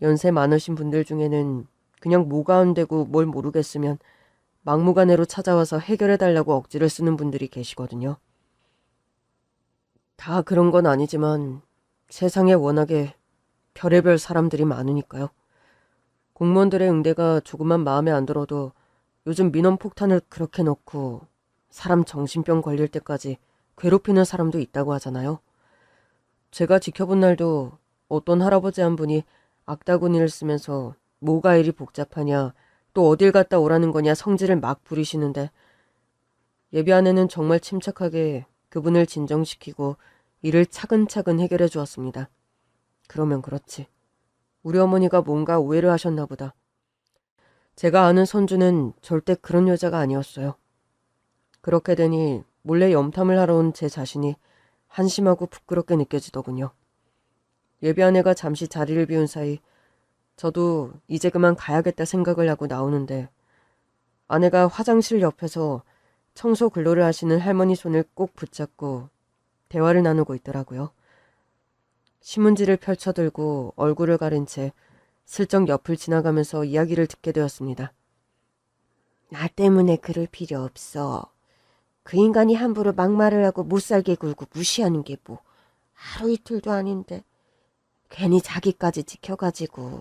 연세 많으신 분들 중에는 그냥 뭐가 안 되고 뭘 모르겠으면 막무가내로 찾아와서 해결해달라고 억지를 쓰는 분들이 계시거든요. 다 그런 건 아니지만 세상에 워낙에 별의별 사람들이 많으니까요. 공무원들의 응대가 조금만 마음에 안 들어도 요즘 민원 폭탄을 그렇게 넣고 사람 정신병 걸릴 때까지 괴롭히는 사람도 있다고 하잖아요. 제가 지켜본 날도 어떤 할아버지 한 분이 악다구니를 쓰면서 뭐가 이리 복잡하냐, 또 어딜 갔다 오라는 거냐 성질을 막 부리시는데 예비 아내는 정말 침착하게 그분을 진정시키고 일을 차근차근 해결해 주었습니다. 그러면 그렇지. 우리 어머니가 뭔가 오해를 하셨나 보다. 제가 아는 선주는 절대 그런 여자가 아니었어요. 그렇게 되니 몰래 염탐을 하러 온 제 자신이 한심하고 부끄럽게 느껴지더군요. 예비 아내가 잠시 자리를 비운 사이 저도 이제 그만 가야겠다 생각을 하고 나오는데 아내가 화장실 옆에서 청소 근로를 하시는 할머니 손을 꼭 붙잡고 대화를 나누고 있더라고요. 신문지를 펼쳐들고 얼굴을 가린 채 슬쩍 옆을 지나가면서 이야기를 듣게 되었습니다. 나 때문에 그럴 필요 없어. 그 인간이 함부로 막말을 하고 못살게 굴고 무시하는 게 뭐 하루 이틀도 아닌데 괜히 자기까지 지켜가지고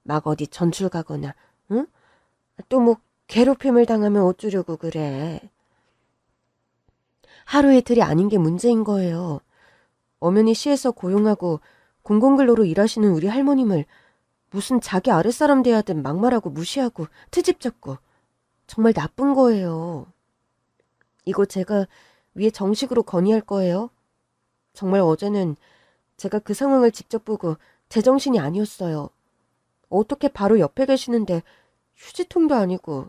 막 어디 전출 가거나 응? 또 뭐 괴롭힘을 당하면 어쩌려고 그래. 하루 이틀이 아닌 게 문제인 거예요. 엄연히 시에서 고용하고 공공근로로 일하시는 우리 할머님을 무슨 자기 아랫사람 대하듯 막말하고 무시하고 트집 잡고 정말 나쁜 거예요. 이거 제가 위에 정식으로 건의할 거예요. 정말 어제는 제가 그 상황을 직접 보고 제정신이 아니었어요. 어떻게 바로 옆에 계시는데 휴지통도 아니고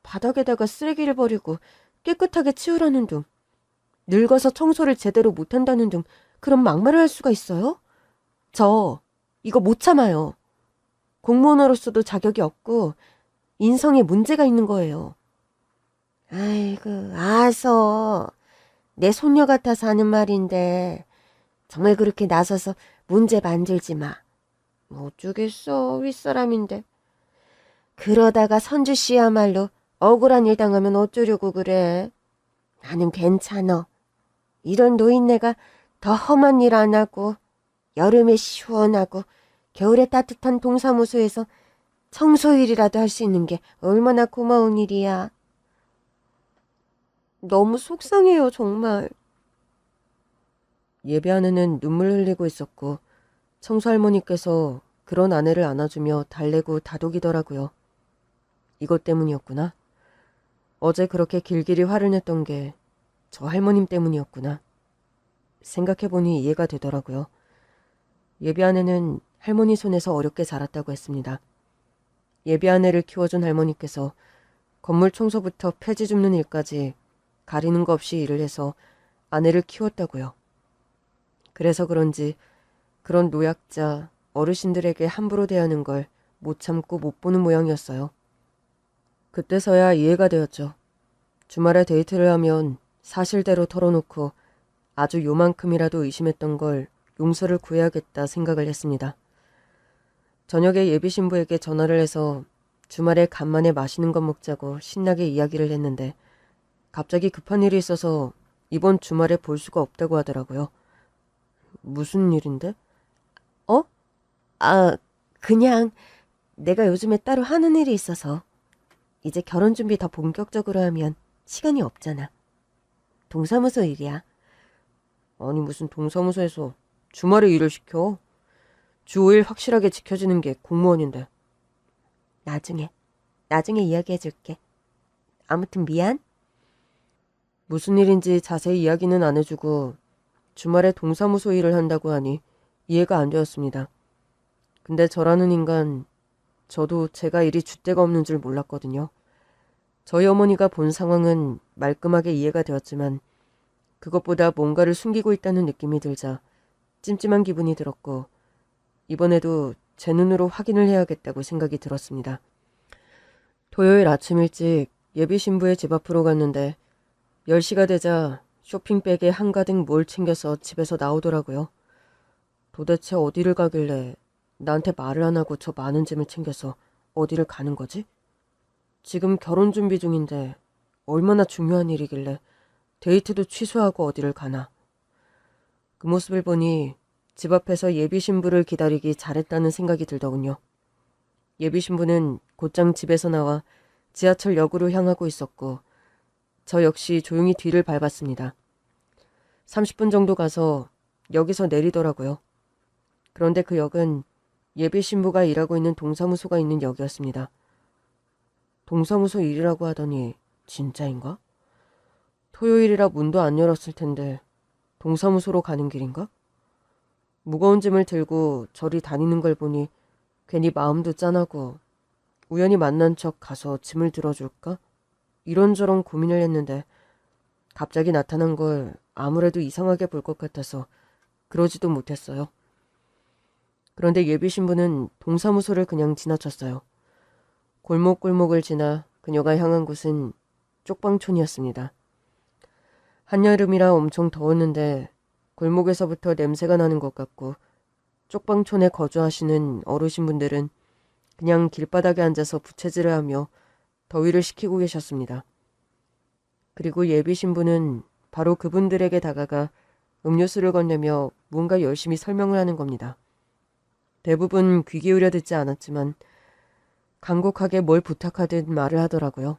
바닥에다가 쓰레기를 버리고 깨끗하게 치우라는 둥, 늙어서 청소를 제대로 못한다는 둥 그런 막말을 할 수가 있어요? 저 이거 못 참아요. 공무원으로서도 자격이 없고 인성에 문제가 있는 거예요. 아이고, 아서 내 손녀 같아서 하는 말인데 정말 그렇게 나서서 문제 만들지 마. 어쩌겠어, 윗사람인데. 그러다가 선주 씨야말로 억울한 일 당하면 어쩌려고 그래. 나는 괜찮어. 이런 노인네가 더 험한 일 안 하고 여름에 시원하고 겨울에 따뜻한 동사무소에서 청소일이라도 할 수 있는 게 얼마나 고마운 일이야. 너무 속상해요, 정말. 예비 아내는 눈물 흘리고 있었고 청소 할머니께서 그런 아내를 안아주며 달래고 다독이더라고요. 이것 때문이었구나. 어제 그렇게 길길이 화를 냈던 게 저 할머님 때문이었구나. 생각해보니 이해가 되더라고요. 예비 아내는 할머니 손에서 어렵게 자랐다고 했습니다. 예비 아내를 키워준 할머니께서 건물 청소부터 폐지 줍는 일까지 가리는 거 없이 일을 해서 아내를 키웠다고요. 그래서 그런지 그런 노약자, 어르신들에게 함부로 대하는 걸 못 참고 못 보는 모양이었어요. 그때서야 이해가 되었죠. 주말에 데이트를 하면 사실대로 털어놓고 아주 요만큼이라도 의심했던 걸 용서를 구해야겠다 생각을 했습니다. 저녁에 예비 신부에게 전화를 해서 주말에 간만에 맛있는 것 먹자고 신나게 이야기를 했는데 갑자기 급한 일이 있어서 이번 주말에 볼 수가 없다고 하더라고요. 무슨 일인데? 어? 그냥 내가 요즘에 따로 하는 일이 있어서 이제 결혼 준비 더 본격적으로 하면 시간이 없잖아. 동사무소 일이야. 아니 무슨 동사무소에서 주말에 일을 시켜? 주 5일 확실하게 지켜지는 게 공무원인데. 나중에 이야기해줄게. 아무튼 미안. 무슨 일인지 자세히 이야기는 안 해주고 주말에 동사무소 일을 한다고 하니 이해가 안 되었습니다. 근데 저라는 인간, 저도 제가 일이 줏대가 없는 줄 몰랐거든요. 저희 어머니가 본 상황은 말끔하게 이해가 되었지만 그것보다 뭔가를 숨기고 있다는 느낌이 들자 찜찜한 기분이 들었고 이번에도 제 눈으로 확인을 해야겠다고 생각이 들었습니다. 토요일 아침 일찍 예비 신부의 집 앞으로 갔는데 10시가 되자 쇼핑백에 한가득 뭘 챙겨서 집에서 나오더라고요. 도대체 어디를 가길래 나한테 말을 안 하고 저 많은 짐을 챙겨서 어디를 가는 거지? 지금 결혼 준비 중인데 얼마나 중요한 일이길래 데이트도 취소하고 어디를 가나. 그 모습을 보니 집 앞에서 예비 신부를 기다리기 잘했다는 생각이 들더군요. 예비 신부는 곧장 집에서 나와 지하철역으로 향하고 있었고 저 역시 조용히 뒤를 밟았습니다. 30분 정도 가서 여기서 내리더라고요. 그런데 그 역은 예비 신부가 일하고 있는 동사무소가 있는 역이었습니다. 동사무소 일이라고 하더니 진짜인가? 토요일이라 문도 안 열었을 텐데 동사무소로 가는 길인가? 무거운 짐을 들고 저리 다니는 걸 보니 괜히 마음도 짠하고 우연히 만난 척 가서 짐을 들어줄까? 이런저런 고민을 했는데 갑자기 나타난 걸 아무래도 이상하게 볼 것 같아서 그러지도 못했어요. 그런데 예비 신부는 동사무소를 그냥 지나쳤어요. 골목골목을 지나 그녀가 향한 곳은 쪽방촌이었습니다. 한여름이라 엄청 더웠는데 골목에서부터 냄새가 나는 것 같고 쪽방촌에 거주하시는 어르신분들은 그냥 길바닥에 앉아서 부채질을 하며 더위를 식히고 계셨습니다. 그리고 예비 신부는 바로 그분들에게 다가가 음료수를 건네며 뭔가 열심히 설명을 하는 겁니다. 대부분 귀 기울여 듣지 않았지만 간곡하게 뭘 부탁하듯 말을 하더라고요.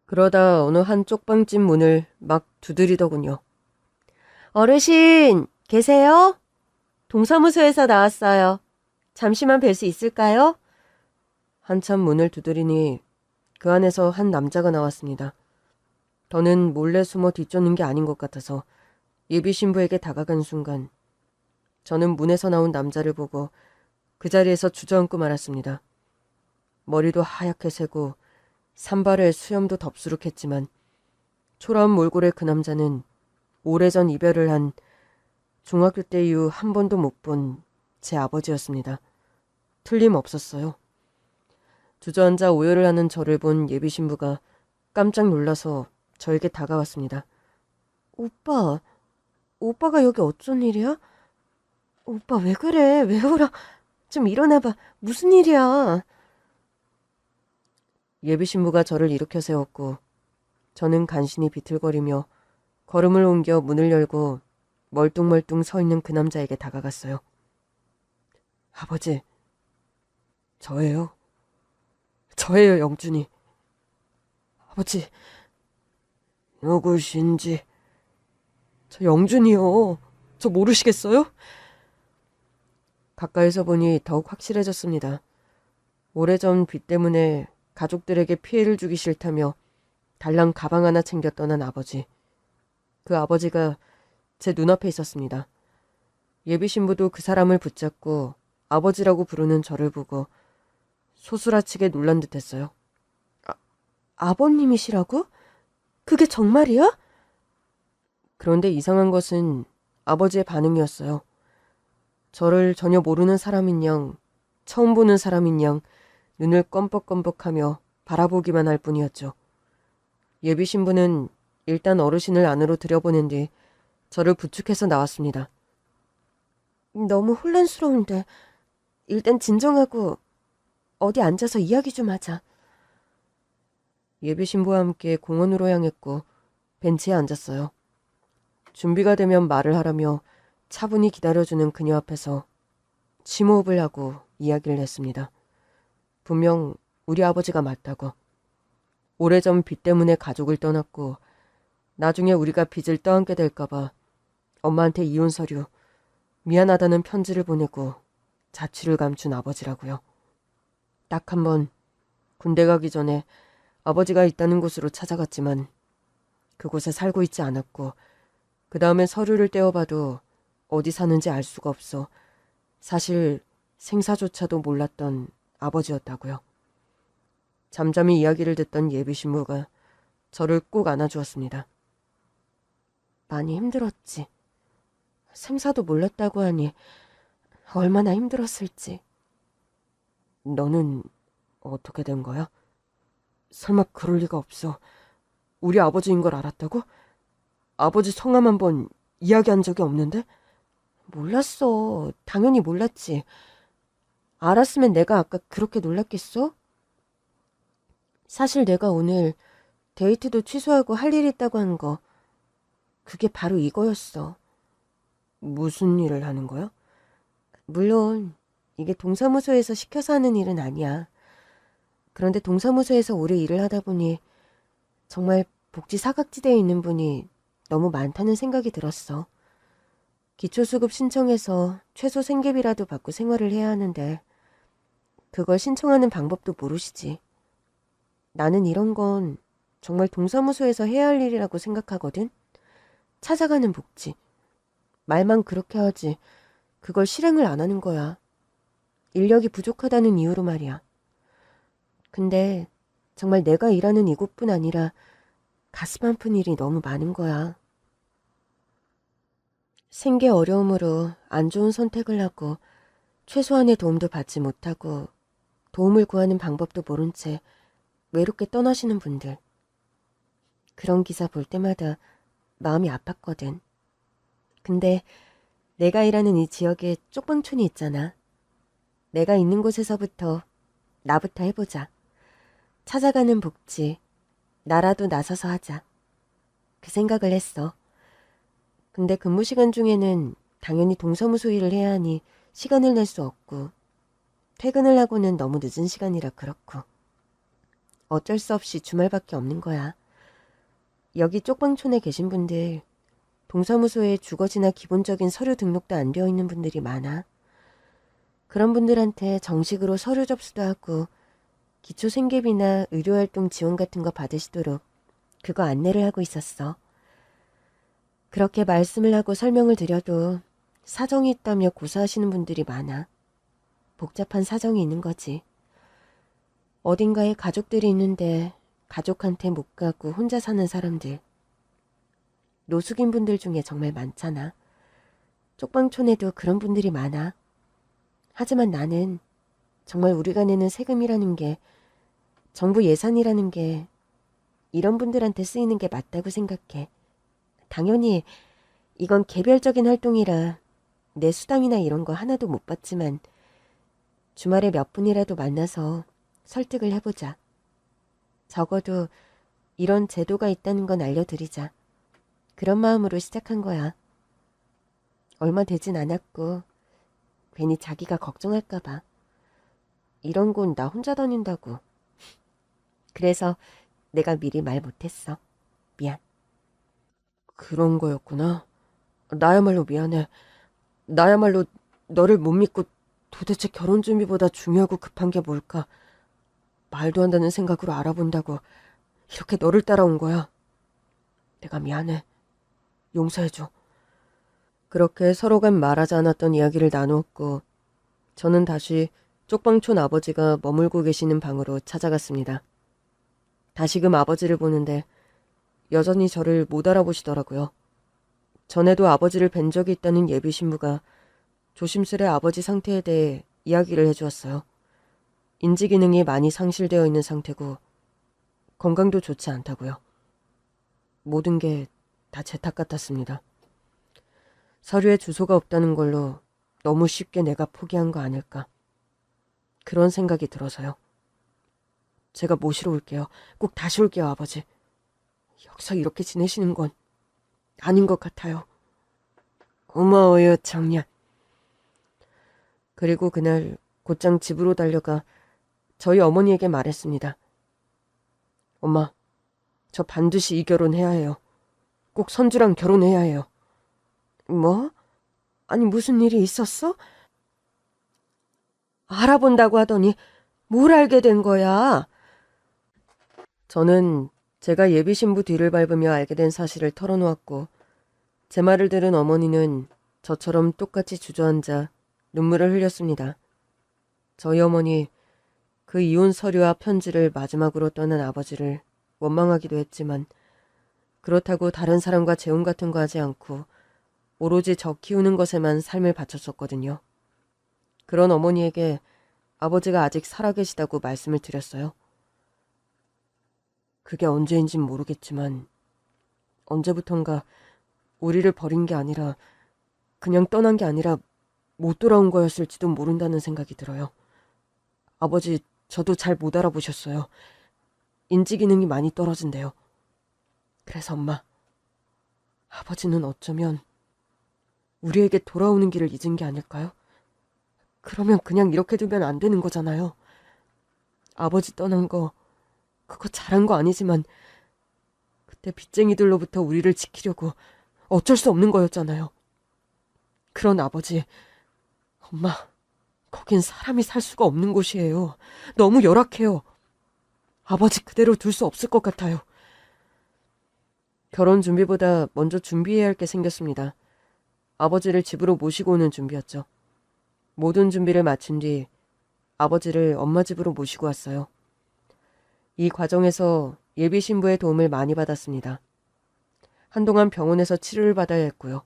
그러다 어느 한 쪽방집 문을 막 두드리더군요. 어르신, 계세요? 동사무소에서 나왔어요. 잠시만 뵐 수 있을까요? 한참 문을 두드리니 그 안에서 한 남자가 나왔습니다. 더는 몰래 숨어 뒤쫓는 게 아닌 것 같아서 예비 신부에게 다가간 순간 저는 문에서 나온 남자를 보고 그 자리에서 주저앉고 말았습니다. 머리도 하얗게 새고 산발에 수염도 덥수룩했지만 초라한 몰골의 그 남자는 오래전 이별을 한 중학교 때 이후 한 번도 못 본 제 아버지였습니다. 틀림없었어요. 주저앉아 오열을 하는 저를 본 예비 신부가 깜짝 놀라서 저에게 다가왔습니다. 오빠가 여기 어쩐 일이야? 오빠 왜 그래? 왜 울어? 좀 일어나봐. 무슨 일이야? 예비 신부가 저를 일으켜 세웠고 저는 간신히 비틀거리며 걸음을 옮겨 문을 열고 멀뚱멀뚱 서 있는 그 남자에게 다가갔어요. 아버지, 저예요. 저예요, 영준이. 아버지, 누구신지. 저 영준이요. 저 모르시겠어요? 가까이서 보니 더욱 확실해졌습니다. 오래전 빚 때문에 가족들에게 피해를 주기 싫다며 달랑 가방 하나 챙겨 떠난 아버지. 그 아버지가 제 눈앞에 있었습니다. 예비 신부도 그 사람을 붙잡고 아버지라고 부르는 저를 보고 소스라치게 놀란 듯했어요. 아버님이시라고? 그게 정말이야? 그런데 이상한 것은 아버지의 반응이었어요. 저를 전혀 모르는 사람인 양, 처음 보는 사람인 양 눈을 껌뻑껌뻑하며 바라보기만 할 뿐이었죠. 예비 신부는 일단 어르신을 안으로 들여보낸 뒤 저를 부축해서 나왔습니다. 너무 혼란스러운데 일단 진정하고 어디 앉아서 이야기 좀 하자. 예비 신부와 함께 공원으로 향했고 벤치에 앉았어요. 준비가 되면 말을 하라며 차분히 기다려주는 그녀 앞에서 심호흡을 하고 이야기를 했습니다. 분명 우리 아버지가 맞다고. 오래전 빚 때문에 가족을 떠났고 나중에 우리가 빚을 떠안게 될까봐 엄마한테 이혼 서류, 미안하다는 편지를 보내고 자취를 감춘 아버지라고요. 딱 한 번 군대 가기 전에 아버지가 있다는 곳으로 찾아갔지만 그곳에 살고 있지 않았고 그 다음에 서류를 떼어봐도 어디 사는지 알 수가 없어 사실 생사조차도 몰랐던 아버지였다고요. 잠잠히 이야기를 듣던 예비 신부가 저를 꼭 안아주었습니다. 많이 힘들었지. 생사도 몰랐다고 하니 얼마나 힘들었을지. 너는 어떻게 된 거야? 설마 그럴 리가 없어. 우리 아버지인 걸 알았다고? 아버지 성함 한번 이야기한 적이 없는데? 몰랐어. 당연히 몰랐지. 알았으면 내가 아까 그렇게 놀랐겠어? 사실 내가 오늘 데이트도 취소하고 할 일 있다고 한 거, 그게 바로 이거였어. 무슨 일을 하는 거야? 물론 이게 동사무소에서 시켜서 하는 일은 아니야. 그런데 동사무소에서 오래 일을 하다 보니 정말 복지 사각지대에 있는 분이 너무 많다는 생각이 들었어. 기초수급 신청해서 최소 생계비라도 받고 생활을 해야 하는데 그걸 신청하는 방법도 모르시지. 나는 이런 건 정말 동사무소에서 해야 할 일이라고 생각하거든. 찾아가는 복지. 말만 그렇게 하지 그걸 실행을 안 하는 거야. 인력이 부족하다는 이유로 말이야. 근데 정말 내가 일하는 이곳뿐 아니라 가슴 아픈 일이 너무 많은 거야. 생계 어려움으로 안 좋은 선택을 하고 최소한의 도움도 받지 못하고 도움을 구하는 방법도 모른 채 외롭게 떠나시는 분들. 그런 기사 볼 때마다 마음이 아팠거든. 근데 내가 일하는 이 지역에 쪽방촌이 있잖아. 내가 있는 곳에서부터 나부터 해보자. 찾아가는 복지, 나라도 나서서 하자. 그 생각을 했어. 근데 근무 시간 중에는 당연히 동사무소 일을 해야 하니 시간을 낼 수 없고 퇴근을 하고는 너무 늦은 시간이라 그렇고 어쩔 수 없이 주말밖에 없는 거야. 여기 쪽방촌에 계신 분들 동사무소에 주거지나 기본적인 서류 등록도 안 되어 있는 분들이 많아. 그런 분들한테 정식으로 서류 접수도 하고 기초 생계비나 의료활동 지원 같은 거 받으시도록 그거 안내를 하고 있었어. 그렇게 말씀을 하고 설명을 드려도 사정이 있다며 고사하시는 분들이 많아. 복잡한 사정이 있는 거지. 어딘가에 가족들이 있는데 가족한테 못 가고 혼자 사는 사람들. 노숙인 분들 중에 정말 많잖아. 쪽방촌에도 그런 분들이 많아. 하지만 나는 정말 우리가 내는 세금이라는 게, 정부 예산이라는 게 이런 분들한테 쓰이는 게 맞다고 생각해. 당연히 이건 개별적인 활동이라 내 수당이나 이런 거 하나도 못 받지만 주말에 몇 분이라도 만나서 설득을 해보자. 적어도 이런 제도가 있다는 건 알려드리자. 그런 마음으로 시작한 거야. 얼마 되진 않았고 괜히 자기가 걱정할까봐. 이런 곳 나 혼자 다닌다고. 그래서 내가 미리 말 못했어. 미안. 그런 거였구나. 나야말로 미안해. 나야말로 너를 못 믿고 도대체 결혼 준비보다 중요하고 급한 게 뭘까? 말도 안 되는 생각으로 알아본다고 이렇게 너를 따라온 거야. 내가 미안해. 용서해줘. 그렇게 서로 간 말하지 않았던 이야기를 나누었고 저는 다시 쪽방촌 아버지가 머물고 계시는 방으로 찾아갔습니다. 다시금 아버지를 보는데 여전히 저를 못 알아보시더라고요. 전에도 아버지를 뵌 적이 있다는 예비 신부가 조심스레 아버지 상태에 대해 이야기를 해주었어요. 인지 기능이 많이 상실되어 있는 상태고 건강도 좋지 않다고요. 모든 게 다 제 탓 같았습니다. 서류에 주소가 없다는 걸로 너무 쉽게 내가 포기한 거 아닐까. 그런 생각이 들어서요. 제가 모시러 올게요. 꼭 다시 올게요, 아버지. 여기서 이렇게 지내시는 건 아닌 것 같아요. 고마워요, 청년. 그리고 그날 곧장 집으로 달려가 저희 어머니에게 말했습니다. 엄마, 저 반드시 이 결혼해야 해요. 꼭 선주랑 결혼해야 해요. 뭐? 아니 무슨 일이 있었어? 알아본다고 하더니 뭘 알게 된 거야? 저는 제가 예비 신부 뒤를 밟으며 알게 된 사실을 털어놓았고 제 말을 들은 어머니는 저처럼 똑같이 주저앉아 눈물을 흘렸습니다. 저희 어머니 그 이혼 서류와 편지를 마지막으로 떠난 아버지를 원망하기도 했지만 그렇다고 다른 사람과 재혼 같은 거 하지 않고 오로지 저 키우는 것에만 삶을 바쳤었거든요. 그런 어머니에게 아버지가 아직 살아계시다고 말씀을 드렸어요. 그게 언제인진 모르겠지만 언제부턴가 우리를 버린 게 아니라 그냥 떠난 게 아니라 못 돌아온 거였을지도 모른다는 생각이 들어요. 아버지, 저도 잘 못 알아보셨어요. 인지 기능이 많이 떨어진대요. 그래서 엄마, 아버지는 어쩌면 우리에게 돌아오는 길을 잊은 게 아닐까요? 그러면 그냥 이렇게 두면 안 되는 거잖아요. 아버지 떠난 거, 그거 잘한 거 아니지만 그때 빚쟁이들로부터 우리를 지키려고 어쩔 수 없는 거였잖아요. 그런 아버지, 엄마, 거긴 사람이 살 수가 없는 곳이에요. 너무 열악해요. 아버지 그대로 둘 수 없을 것 같아요. 결혼 준비보다 먼저 준비해야 할 게 생겼습니다. 아버지를 집으로 모시고 오는 준비였죠. 모든 준비를 마친 뒤 아버지를 엄마 집으로 모시고 왔어요. 이 과정에서 예비 신부의 도움을 많이 받았습니다. 한동안 병원에서 치료를 받아야 했고요.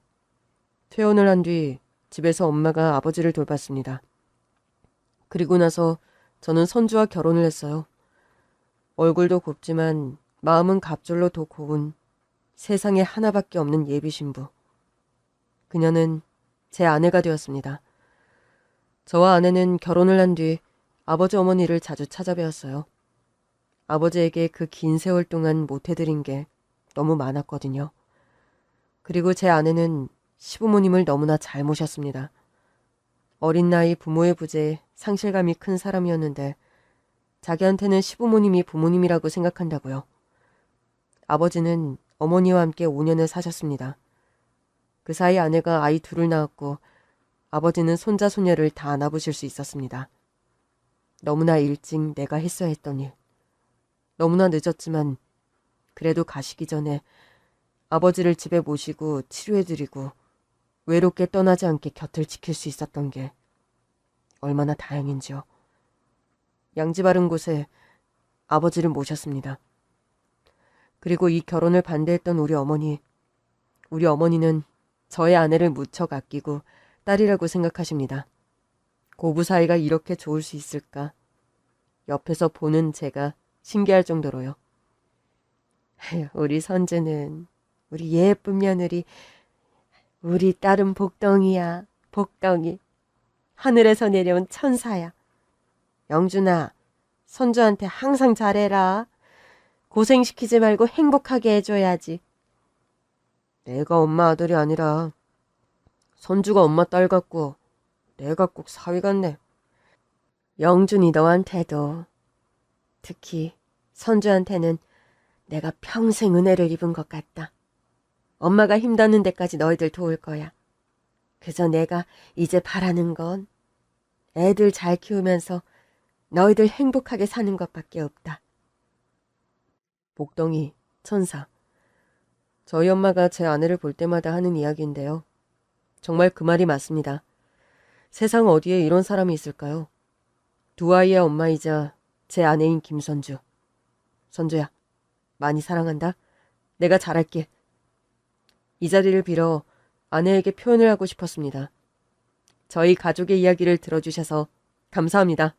퇴원을 한 뒤 집에서 엄마가 아버지를 돌봤습니다. 그리고 나서 저는 선주와 결혼을 했어요. 얼굴도 곱지만 마음은 갑절로 더 고운 세상에 하나밖에 없는 예비 신부. 그녀는 제 아내가 되었습니다. 저와 아내는 결혼을 한 뒤 아버지 어머니를 자주 찾아뵈었어요. 아버지에게 그 긴 세월 동안 못해드린 게 너무 많았거든요. 그리고 제 아내는 시부모님을 너무나 잘 모셨습니다. 어린 나이 부모의 부재에 상실감이 큰 사람이었는데 자기한테는 시부모님이 부모님이라고 생각한다고요. 아버지는 어머니와 함께 5년을 사셨습니다. 그 사이 아내가 아이 둘을 낳았고 아버지는 손자 손녀를 다 안아보실 수 있었습니다. 너무나 일찍 내가 했어야 했던 일. 너무나 늦었지만 그래도 가시기 전에 아버지를 집에 모시고 치료해드리고 외롭게 떠나지 않게 곁을 지킬 수 있었던 게 얼마나 다행인지요. 양지 바른 곳에 아버지를 모셨습니다. 그리고 이 결혼을 반대했던 우리 어머니는 저의 아내를 무척 아끼고 딸이라고 생각하십니다. 고부 사이가 이렇게 좋을 수 있을까? 옆에서 보는 제가 신기할 정도로요. 우리 선재는, 우리 예쁜 며느리, 우리 딸은 복덩이야, 복덩이. 하늘에서 내려온 천사야. 영준아, 선주한테 항상 잘해라. 고생시키지 말고 행복하게 해줘야지. 내가 엄마 아들이 아니라 선주가 엄마 딸 같고 내가 꼭 사위 같네. 영준이 너한테도, 특히 선주한테는 내가 평생 은혜를 입은 것 같다. 엄마가 힘닿는 데까지 너희들 도울 거야. 그저 내가 이제 바라는 건 애들 잘 키우면서 너희들 행복하게 사는 것밖에 없다. 복덩이, 천사. 저희 엄마가 제 아내를 볼 때마다 하는 이야기인데요. 정말 그 말이 맞습니다. 세상 어디에 이런 사람이 있을까요? 두 아이의 엄마이자 제 아내인 김선주. 선주야, 많이 사랑한다. 내가 잘할게. 이 자리를 빌어 아내에게 표현을 하고 싶었습니다. 저희 가족의 이야기를 들어주셔서 감사합니다.